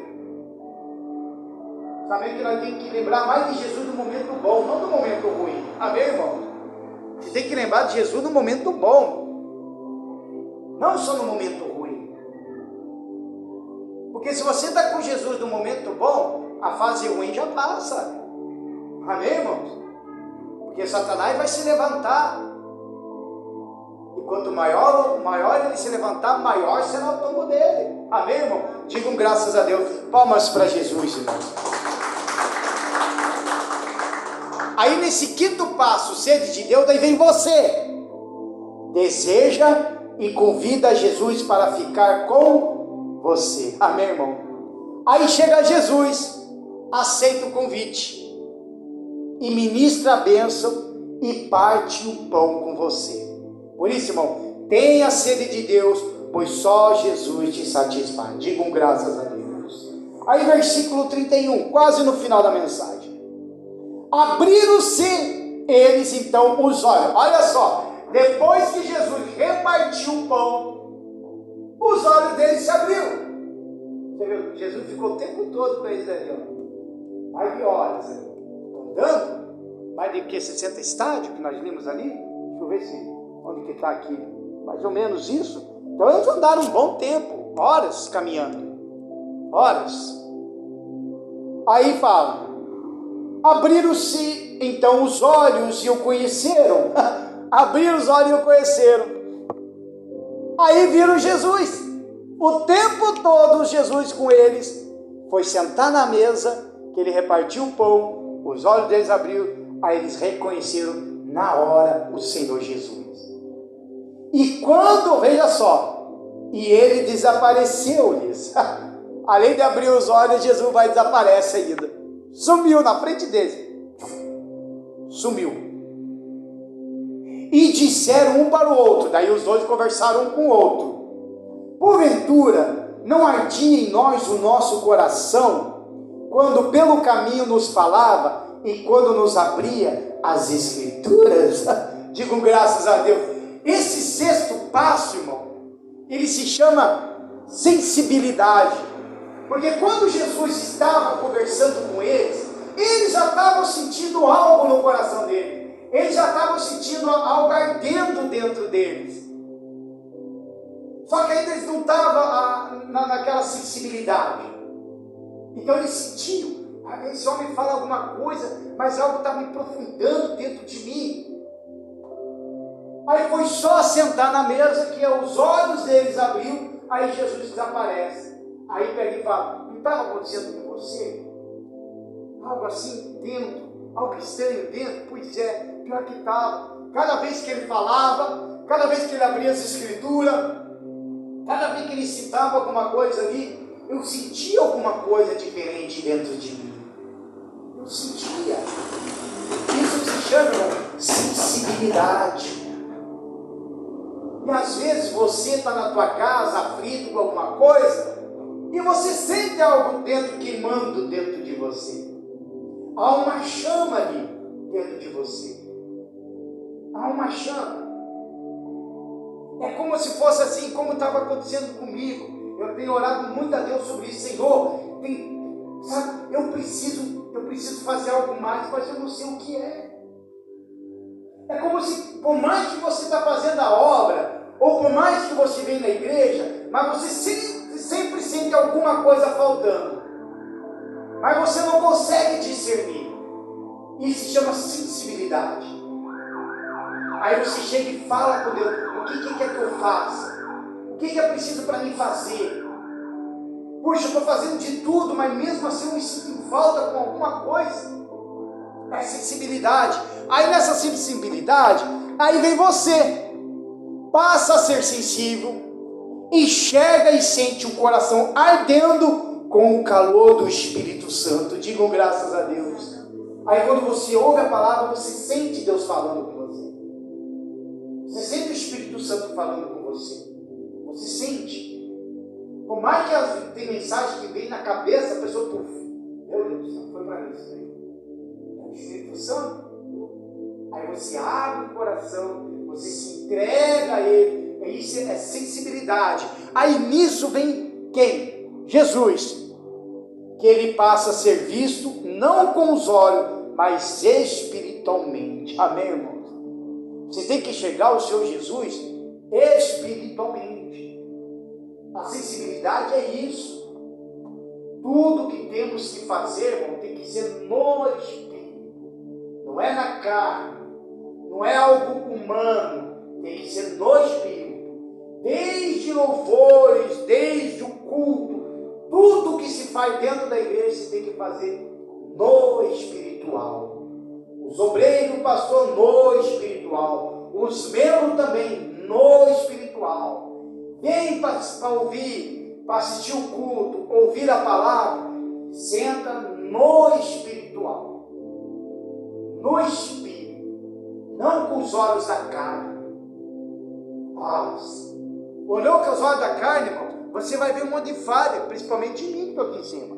Sabendo que nós temos que lembrar mais de Jesus do momento bom, não do momento ruim. Amém, irmão? Você tem que lembrar de Jesus no momento bom. Não só no momento ruim. Porque se você está com Jesus no momento bom, a fase ruim já passa. Amém, irmãos? Porque Satanás vai se levantar. E quanto maior ele se levantar, maior será o tombo dele. Amém, irmão? Digam graças a Deus. Palmas para Jesus, irmão. Aí nesse quinto passo, sede de Deus, aí vem você. Deseja e convida Jesus para ficar com você. Amém, irmão? Aí chega Jesus, aceita o convite e ministra a bênção e parte o pão com você. Por isso, irmão, tenha sede de Deus, pois só Jesus te satisfaz. Digam graças a Deus. Aí versículo 31, quase no final da mensagem. Abriram-se eles então os olhos. Olha só, depois que Jesus repartiu o pão, os olhos deles se abriram. Você viu? Jesus ficou o tempo todo com eles ali, ó. Mais de horas, andando, mais de que 60 estádios que nós vimos ali. Deixa eu ver se onde que está aqui, mais ou menos isso. Então eles andaram um bom tempo, horas caminhando, horas. Aí fala, Abriram-se então os olhos e o conheceram. Abriram os olhos e o conheceram. Aí viram Jesus. O tempo todo Jesus com eles. Foi sentar na mesa, que ele repartiu o pão, os olhos deles abriram, aí eles reconheceram na hora o Senhor Jesus. E quando, veja só, e ele desapareceu-lhes. Além de abrir os olhos, Jesus vai desaparecer ainda. Sumiu na frente deles. Sumiu. E disseram um para o outro, daí os dois conversaram um com o outro: porventura não ardia em nós o nosso coração, quando pelo caminho nos falava e quando nos abria as Escrituras? Digam graças a Deus. Esse sexto passo, irmão, ele se chama sensibilidade. Porque quando Jesus estava conversando com eles já estavam sentindo algo no coração deles. Eles já estavam sentindo algo ardendo dentro deles. Só que ainda eles não estavam naquela sensibilidade. Então eles sentiam: esse homem fala alguma coisa, mas algo está me aprofundando dentro de mim. Aí foi só sentar na mesa que os olhos deles abriu, aí Jesus desaparece. Aí pega e fala: não estava acontecendo com você? Algo assim dentro, algo estranho dentro? Pois é, pior que estava. Cada vez que ele falava, cada vez que ele abria as Escrituras, cada vez que ele citava alguma coisa ali, eu sentia alguma coisa diferente dentro de mim. Eu sentia. Isso se chama sensibilidade. E às vezes você está na tua casa aflito com alguma coisa, e você sente algo dentro queimando dentro de você. Há uma chama ali dentro de você. Há uma chama. É como se fosse assim, como estava acontecendo comigo. Eu tenho orado muito a Deus sobre isso. Senhor, sabe, eu preciso fazer algo mais, mas eu não sei o que é. É como se, por mais que você está fazendo a obra, ou por mais que você vem na igreja, mas você sempre sente alguma coisa faltando. Mas você não consegue discernir. Isso se chama sensibilidade. Aí você chega e fala com Deus: o que quer que eu faça? O que é preciso para mim fazer? Puxa, eu estou fazendo de tudo, mas mesmo assim eu me sinto em falta com alguma coisa. É sensibilidade. Aí nessa sensibilidade, aí vem você, passa a ser sensível, enxerga e sente o coração ardendo com o calor do Espírito Santo. Digam graças a Deus. Aí quando você ouve a palavra, você sente Deus falando com você. Você sente o Espírito Santo falando com você. Você sente. Por mais que tem mensagem que vem na cabeça, a pessoa, meu Deus do céu, foi para isso aí. É o Espírito Santo. Aí você abre o coração, você se entrega a Ele. Isso é sensibilidade. Aí nisso vem quem? Jesus. Que Ele passa a ser visto, não com os olhos, mas espiritualmente. Amém, irmãos? Você tem que enxergar o Senhor Jesus espiritualmente. A sensibilidade é isso. Tudo que temos que fazer, irmão, tem que ser no Espírito. Não é na carne. Não é algo humano. Tem que ser no Espírito. Desde louvores, desde o culto, tudo que se faz dentro da igreja se tem que fazer no espiritual. Os obreiros, o pastor, no espiritual. Os membros também, no espiritual. Vem para ouvir, para assistir o culto, ouvir a palavra, senta no espiritual. No espírito. Não com os olhos da carne. Nossa. Olhou com os olhos da carne, irmão? Você vai ver um monte de falha, principalmente de mim que estou aqui em cima.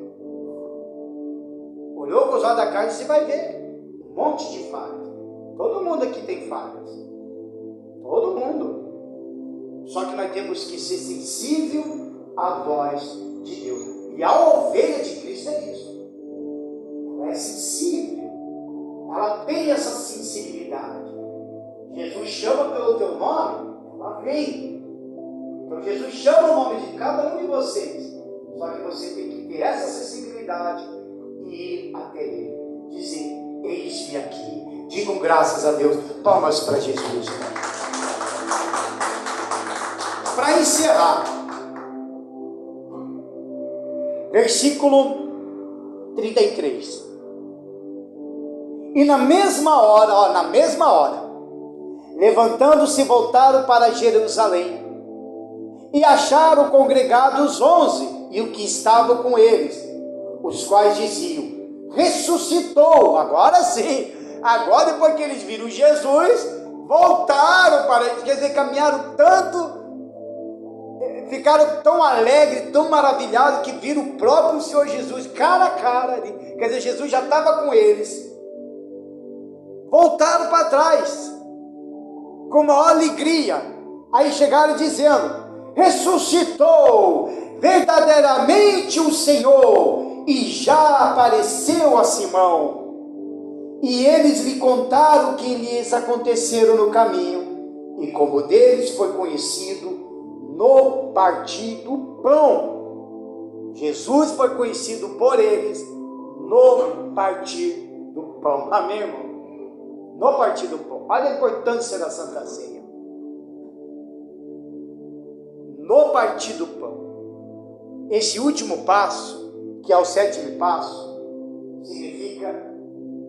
Olhou com os olhos da carne, você vai ver um monte de falhas. Todo mundo aqui tem falhas. Todo mundo. Só que nós temos que ser sensível à voz de Deus. E a ovelha de Cristo é isso. Ela é sensível. Ela tem essa sensibilidade. Jesus chama pelo teu nome, ela vem. Então Jesus chama o nome de cada um de vocês. Só que você tem que ter essa sensibilidade e ir até Ele. Dizer: eis-me aqui. Digam graças a Deus. Palmas para Jesus. Para encerrar, versículo 33. E na mesma hora, levantando-se, voltaram para Jerusalém, e acharam congregados 11, e o que estavam com eles, os quais diziam: ressuscitou. Agora sim, agora depois que eles viram Jesus, voltaram para ele, quer dizer, caminharam tanto, ficaram tão alegres, tão maravilhados, que viram o próprio Senhor Jesus cara a cara, quer dizer, Jesus já estava com eles. Voltaram para trás, com maior alegria. Aí chegaram dizendo: ressuscitou verdadeiramente o Senhor, e já apareceu a Simão. E eles lhe contaram o que lhes aconteceram no caminho, e como deles foi conhecido no partir do pão. Jesus foi conhecido por eles no partir do pão. Amém, irmão? No partir do pão. Olha a importância da Santa Ceia. No partir do pão. Esse último passo, que é o 7º passo, significa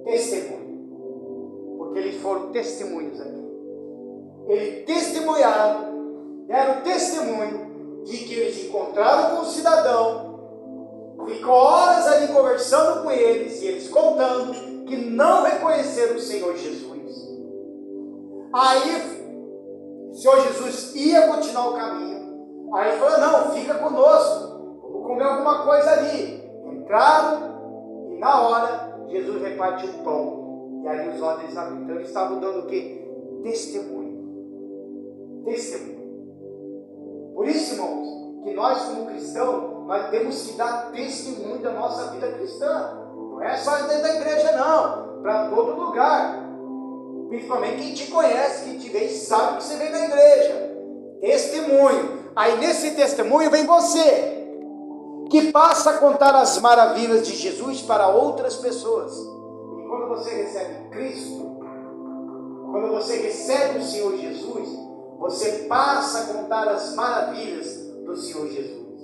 testemunho. Porque eles foram testemunhos aqui. Eles testemunharam, deram testemunho de que eles encontraram com o cidadão, ficou horas ali conversando com eles, e eles contando que não reconheceram o Senhor Jesus. Aí o Senhor Jesus ia continuar o caminho. Aí ele falou: não, fica conosco, vamos comer alguma coisa ali. Entraram, e na hora Jesus repartiu o pão, e aí os olhos abriram. Então eles estavam dando o quê? Testemunho. Testemunho. Por isso, irmãos, que nós como cristãos, nós temos que dar testemunho da nossa vida cristã. Não é só dentro da igreja, não. Para todo lugar. Principalmente quem te conhece, quem te vê e sabe que você vem da igreja. Testemunho. Aí nesse testemunho vem você, que passa a contar as maravilhas de Jesus para outras pessoas. E quando você recebe Cristo, quando você recebe o Senhor Jesus, você passa a contar as maravilhas do Senhor Jesus.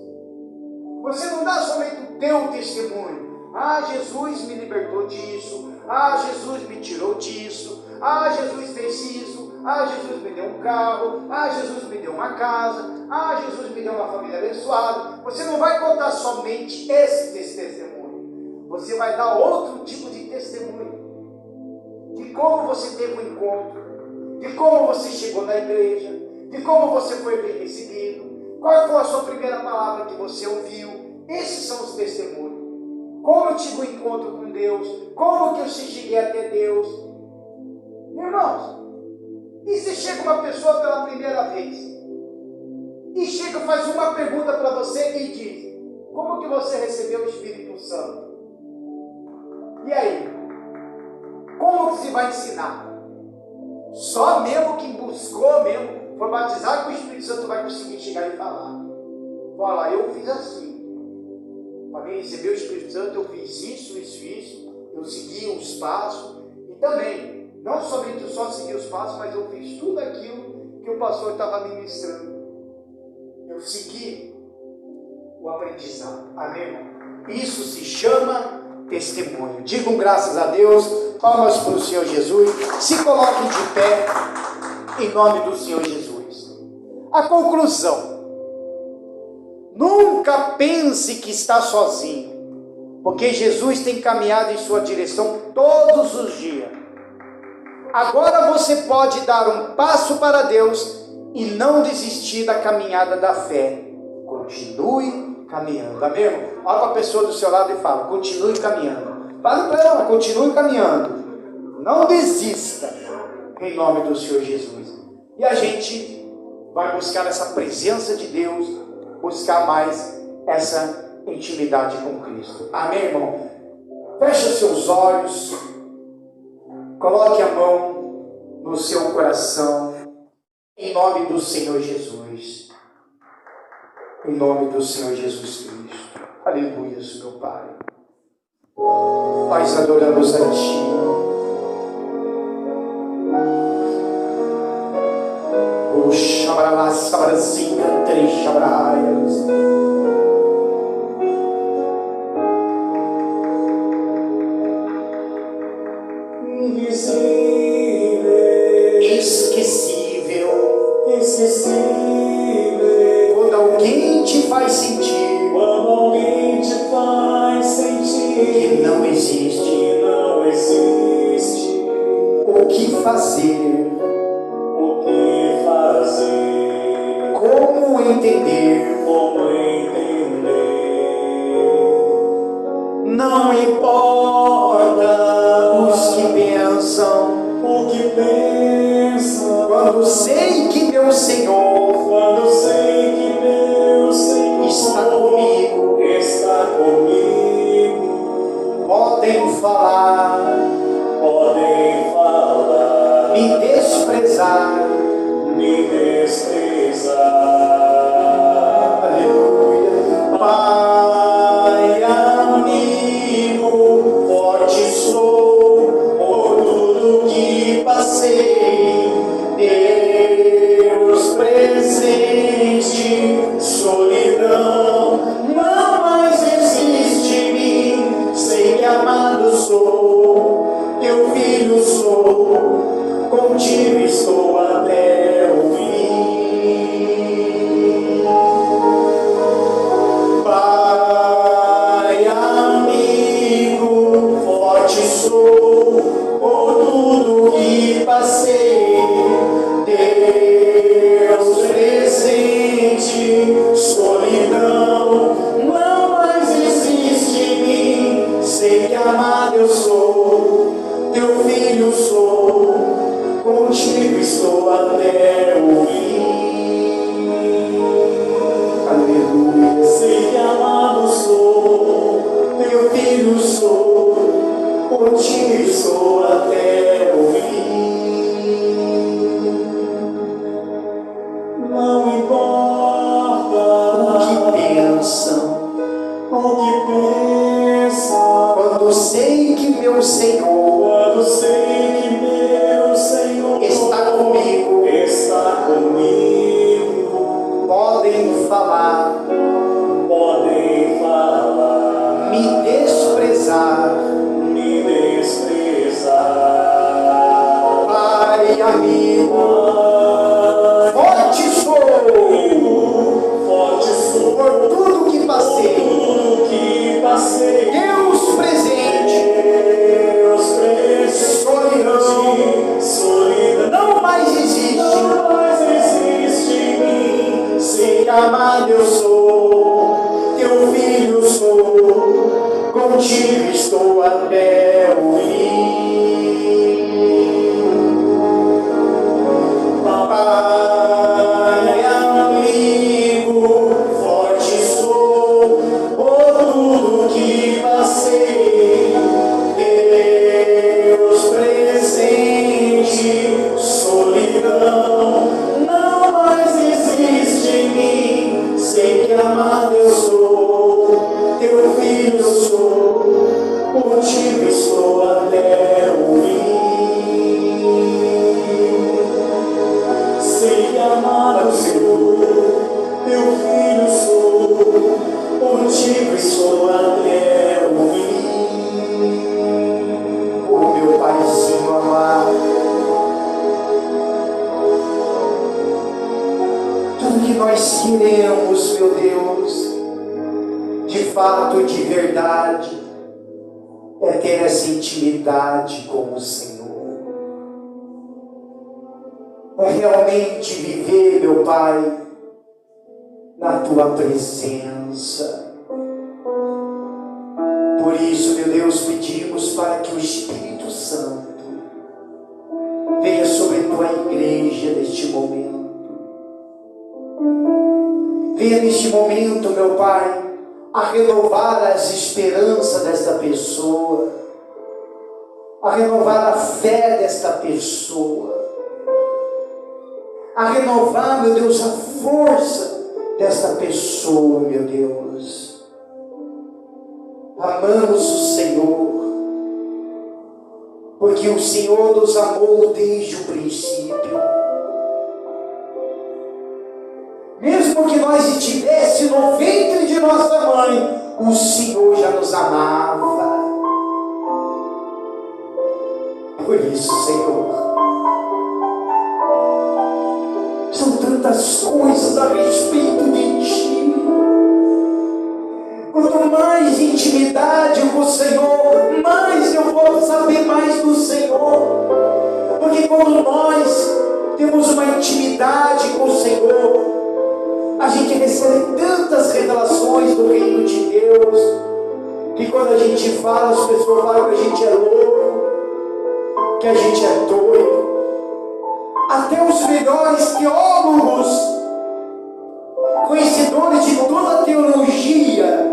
Você não dá somente o teu testemunho. Ah, Jesus me libertou disso. Ah, Jesus me tirou disso. Ah, Jesus fez isso. Ah, Jesus me deu um carro. Ah, Jesus me deu uma casa. Ah, Jesus me deu uma família abençoada. Você não vai contar somente esse testemunho. Você vai dar outro tipo de testemunho. De como você teve um encontro. De como você chegou na igreja. De como você foi bem recebido. Qual foi a sua primeira palavra que você ouviu. Esses são os testemunhos. Como eu tive um encontro com Deus. Como que eu cheguei até Deus. Irmãos, e se chega uma pessoa pela primeira vez, e chega e faz uma pergunta para você e diz: como que você recebeu o Espírito Santo? E aí? Como que se vai ensinar? Só mesmo quem buscou mesmo, foi batizado com o Espírito Santo, vai conseguir chegar e falar. Fala, eu fiz assim. Para mim receber o Espírito Santo, eu fiz isso. Eu segui os passos. E também, não somente só segui os passos, mas eu fiz tudo aquilo que o pastor estava ministrando. Eu segui o aprendizado. Amém, irmão? Isso se chama testemunho. Digam graças a Deus. Palmas para o Senhor Jesus. Se coloquem de pé em nome do Senhor Jesus. A conclusão. Nunca pense que está sozinho, porque Jesus tem caminhado em sua direção todos os dias. Agora você pode dar um passo para Deus e não desistir da caminhada da fé. Continue caminhando. Amém, irmão? Olha para a pessoa do seu lado e fala: continue caminhando. Fale para ela: continue caminhando. Não desista, em nome do Senhor Jesus. E a gente vai buscar essa presença de Deus, buscar mais essa intimidade com Cristo. Amém, irmão? Feche os seus olhos. Coloque a mão no seu coração, em nome do Senhor Jesus. Em nome do Senhor Jesus Cristo. Aleluia, meu Pai. Nós adoramos a Ti. O Shabaralás, Cabarazinha, Três Shabaraias. Esquecível. Quando alguém te faz sentir que não existe, o que fazer, como entender, não importa os que pensam, quando sei que meu Senhor está comigo, podem falar, me desprezar, aleluia. Pai amigo, forte sou por tudo que passei, Deus presente, solidão não mais existe em mim. Sei que amado sou, teu filho sou, contigo estou até o fim. Pai amigo, forte sou por tudo que passei, Deus presente, solidão não mais existe em mim. Sei que amado eu sou, teu filho sou, contigo estou até o fim. Aleluia. Sei que amado sou, teu filho sou, contigo estou até o fim. Não importa o que pensam, quando sei que meu Senhor está comigo, podem falar, me desprezar, Pai amigo, forte sou por tudo que passei, Deus presente, solidão não mais existe em mim. Sei amado eu sou, teu filho sou, contigo estou até o fim. Pai amigo, forte sou por tudo que passei, Deus presente, solidão não mais existe em mim. Sei que amado eu sou, teu filho sou, contigo estou até o fim. Sei que amado sou, teu filho sou, contigo estou até o fim. Oh meu Paizinho amado, tudo que nós queremos, meu Deus, de fato, de verdade, é ter essa intimidade com o Senhor. É realmente viver, meu Pai, na Tua presença. Por isso, meu Deus, pedimos para que o Espírito Santo venha sobre Tua igreja neste momento. Venha neste momento, meu Pai, a renovar as esperanças desta pessoa, a renovar a fé desta pessoa, a renovar, meu Deus, a força desta pessoa, meu Deus. amamos o Senhor, porque o Senhor nos amou desde o princípio. Mesmo que nós estivéssemos no ventre de nossa mãe, o Senhor já nos amava. Por isso, Senhor, são tantas coisas a respeito de Ti. Quanto mais intimidade com o Senhor, mais eu vou saber mais do Senhor. Porque quando nós temos uma intimidade com o Senhor, a gente recebe tantas revelações do reino de Deus, que quando a gente fala, as pessoas falam que a gente é louco, que a gente é doido. Até os melhores teólogos, conhecedores de toda a teologia,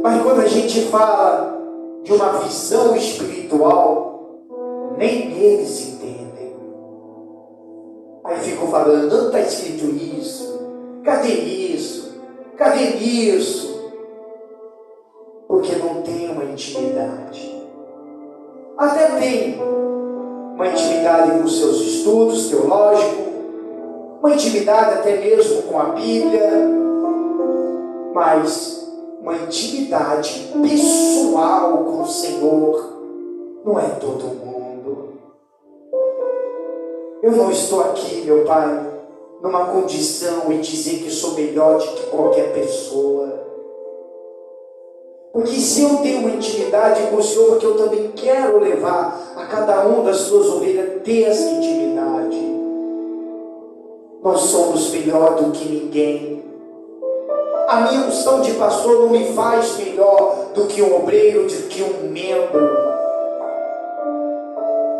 mas quando a gente fala de uma visão espiritual, nem eles entendem. Aí ficam falando, não está escrito isso, cadê isso? Cadê isso? Porque não tem uma intimidade. Até tem uma intimidade com os seus estudos teológicos, uma intimidade até mesmo com a Bíblia, mas uma intimidade pessoal com o Senhor não é todo mundo. Eu não estou aqui, meu Pai, numa condição e dizer que sou melhor do que qualquer pessoa. Porque se eu tenho uma intimidade com o Senhor, porque eu também quero levar a cada um das suas ovelhas ter essa intimidade. Nós somos melhor do que ninguém. A minha unção de pastor não me faz melhor do que um obreiro, do que um membro.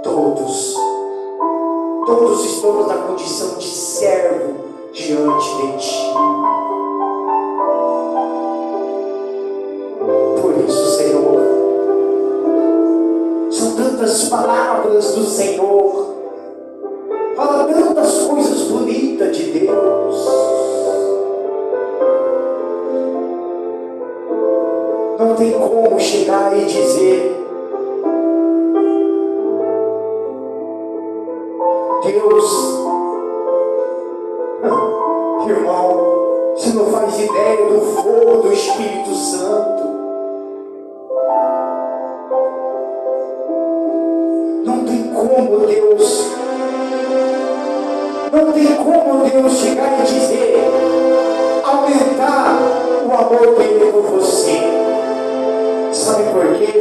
Todos estamos na condição de servo diante de Ti. Por isso, Senhor, são tantas palavras do Senhor, fala tantas coisas bonitas de Deus. Não tem como chegar e dizer, Deus, irmão, você não faz ideia do fogo do Espírito Santo. Não tem como Deus chegar e dizer, aumentar o amor dele por você. Sabe por quê?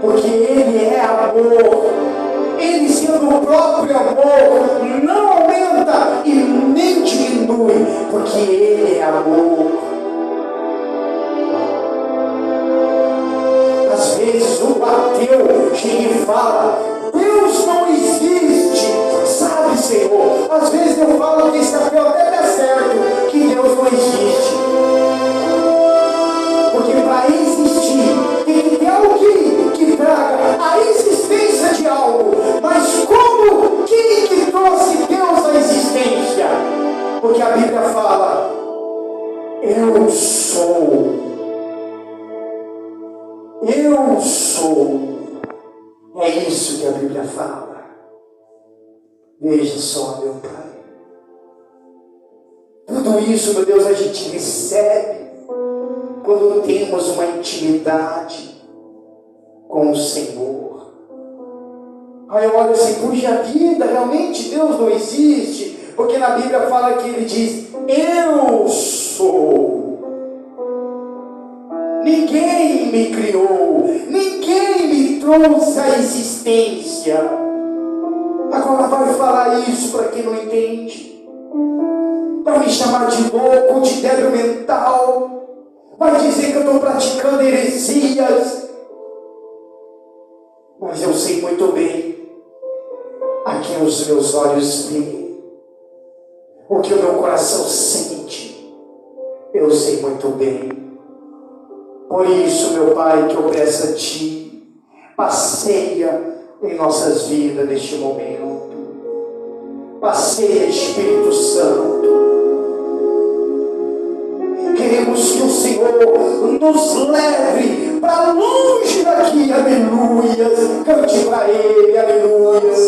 Porque Ele é amor. Ele, sendo o próprio amor, não aumenta e nem diminui, porque Ele é amor. Às vezes o ateu chega e fala, Deus não existe. Sabe, Senhor, às vezes eu falo que esse ateu até dá certo, que Deus não existe. Porque para existir, tem que ter alguém que traga a existência de algo. Mas como? Quem que trouxe Deus à existência? Porque a Bíblia fala, eu sou. Eu sou. É isso que a Bíblia fala. Veja só, meu Pai. Tudo isso, meu Deus, a gente recebe quando temos uma intimidade com o Senhor. Aí eu olho assim, puxa vida, realmente Deus não existe, porque na Bíblia fala que Ele diz, eu sou. Ninguém me criou, ninguém me trouxe à existência. Agora vai falar isso para quem não entende, vai me chamar de louco, de débil mental, vai dizer que eu estou praticando heresias. Mas eu sei muito bem a quem os meus olhos veem, o que o meu coração sente, eu sei muito bem. Por isso, meu Pai, que eu peço a Ti, passeia em nossas vidas neste momento. Passeia, Espírito Santo. Queremos que o Senhor nos leve para aleluias. Cante para Ele, aleluias.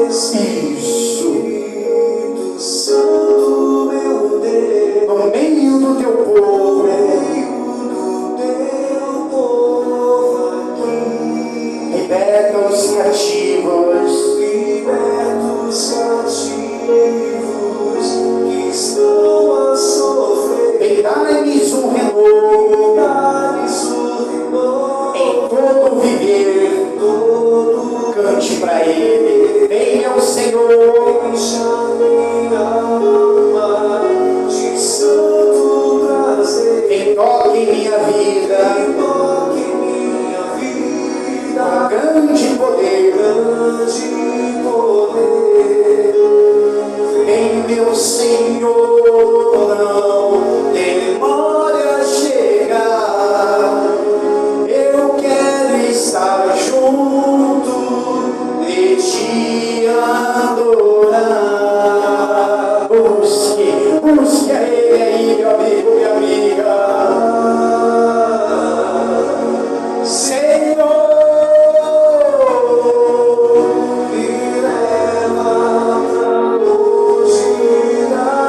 Isso. Santo, meu Deus, no meio do teu povo, liberta os cativos, que estão a sofrer. Dai-lhes um renovo, em todo viver, cante para Ele. Venha o Senhor, encha minha alma de santo prazer. Vem, toque minha vida, com grande poder, Vem, meu Senhor, não demore a chegar. Eu quero estar junto de Ti adorar. Busque a Ele aí, meu amigo, minha amiga. Senhor, me leva pra longe daqui.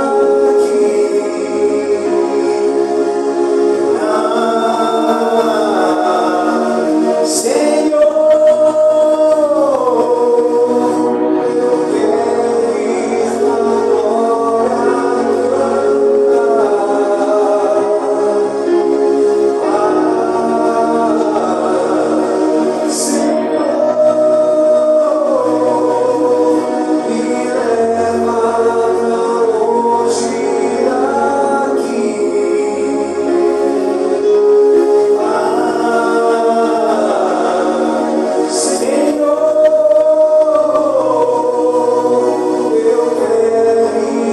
Senhor, eu quero ir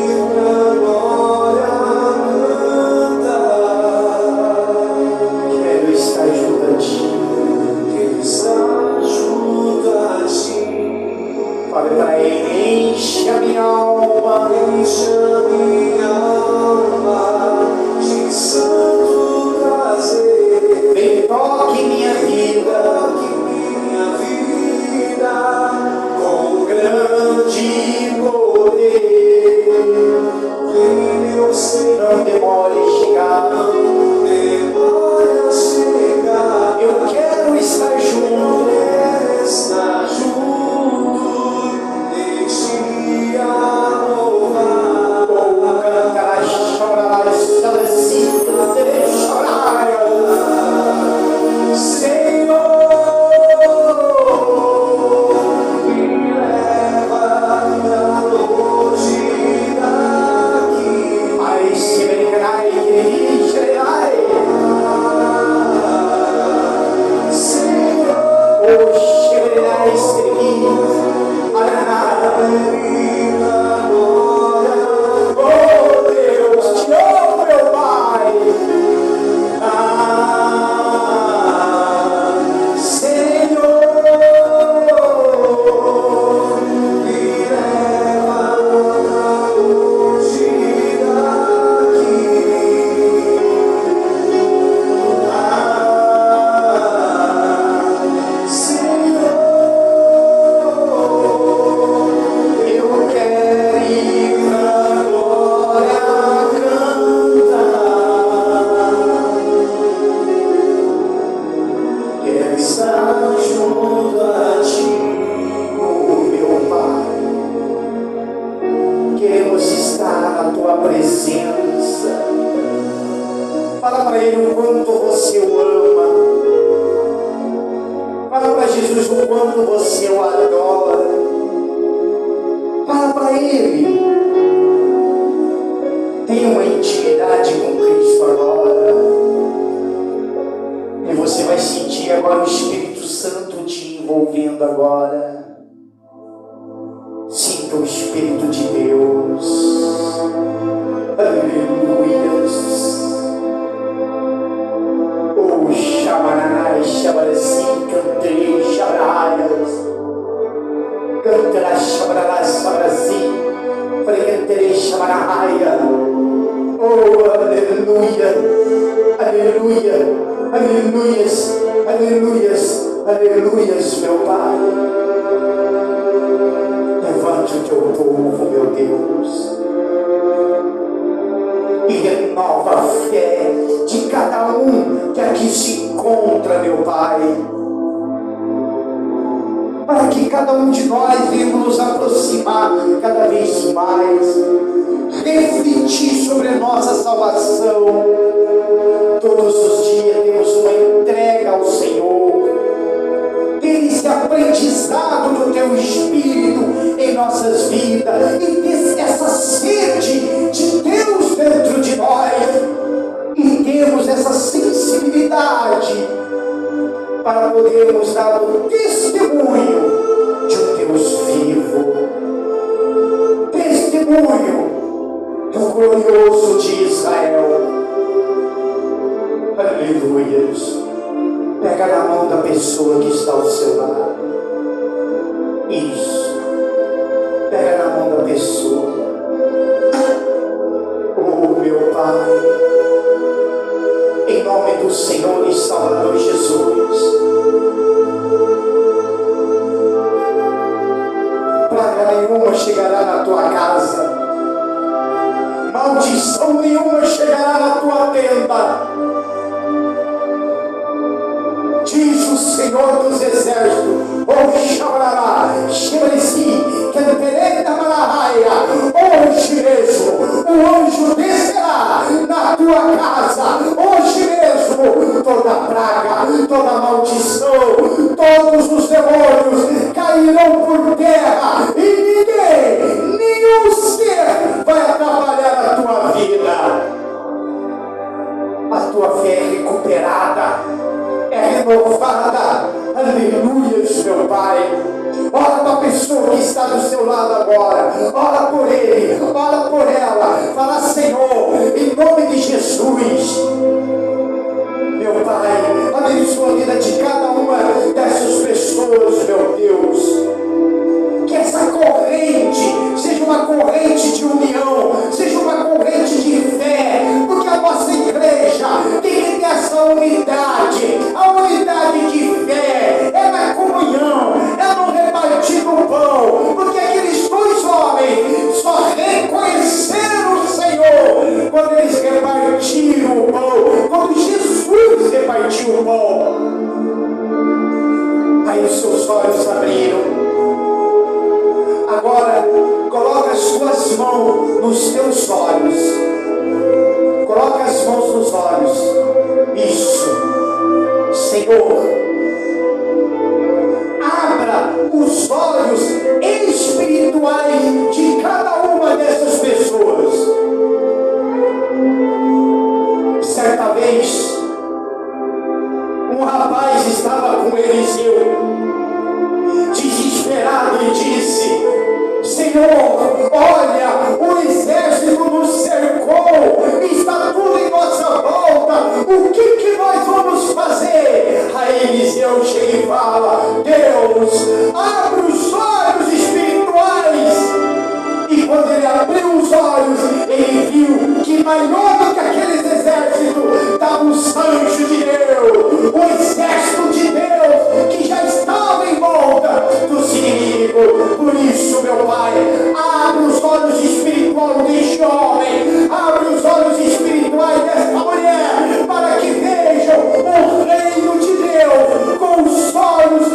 Aleluia, aleluias, aleluias. Aleluias, meu Pai. Levante o teu povo, meu Deus, e renova a fé de cada um que aqui se encontra, meu Pai, para que cada um de nós venhamos nos aproximar cada vez mais, refletir sobre a nossa salvação. Todos os dias temos uma entrega ao Senhor, ter esse aprendizado do teu Espírito em nossas vidas e ter essa sede de Deus dentro de nós, e temos essa sensibilidade para podermos dar o testemunho de um Deus vivo, testemunho do glorioso de Israel. Aleluias. Pega na mão da pessoa que está ao seu lado. Isso. Pega na mão da pessoa. Oh, meu Pai, em nome do Senhor e Salvador Jesus, praga nenhuma chegará na tua casa, maldição nenhuma chegará na tua tenda. Diz o Senhor dos Exércitos: hoje mesmo o anjo descerá na tua casa, hoje mesmo toda praga, toda maldição, todos os demônios cairão por terra e nenhum ser vai atrapalhar a tua vida. A tua fé é recuperada, é renovada. Aleluia, meu Pai. Ora para a pessoa que está do seu lado agora, ora por ele, ora por ela, fala: Senhor, em nome de Jesus, meu Pai, abençoa a vida de cada uma dessas pessoas, meu Deus. Que essa corrente seja uma corrente de união, seja uma corrente de fé, porque a nossa igreja tem que ter essa unidade. A unidade de fé é na comunhão, é no repartir do pão, porque aqueles dois homens só reconheceram o Senhor quando eles repartiram o pão, quando Jesus repartiu o pão. Aí os seus olhos abriram. Agora, coloca as suas mãos nos teus olhos. Coloca as mãos nos olhos. Isso. Senhor, abra os olhos espirituais de cada uma dessas pessoas. Certa vez, um rapaz estava com Eliseu, desesperado, e disse: Senhor, olha, o exército nos cercou, está tudo em nossa volta, o que nós vamos fazer? Aí Eliseu chega e fala: Deus, abre os olhos espirituais. E quando ele abriu os olhos, ele viu que maior do que aqueles exércitos estavam os anjos de Deus, o exército de Deus que já estava em volta dos inimigos. Por isso, meu Pai, abre os olhos espirituais deste homem, abre os olhos espirituais desta mulher, para que vejam o reino de Deus com os olhos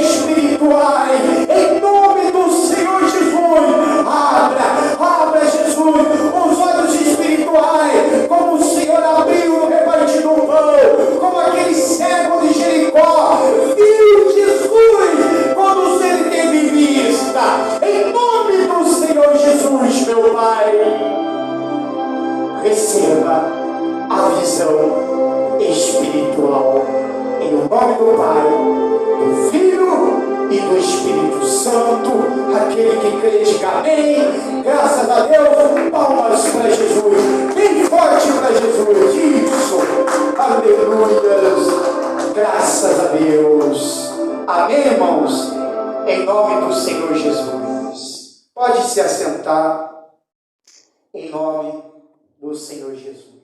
espirituais. Em nome do Senhor Jesus, abra, Jesus, os olhos espirituais, como o Senhor abriu no repartir do pão, como aquele cego de Jericó viu Jesus quando ele teve vista. Em nome do Senhor Jesus, meu Pai, receba a visão espiritual, em nome do Pai, do Filho e do Espírito Santo. Aquele que crê, diga amém. Graças a Deus. Palmas para Jesus, bem forte para Jesus. Isso, aleluia, graças a Deus. Amém, irmãos, em nome do Senhor Jesus. Pode se assentar, em nome do Senhor Jesus.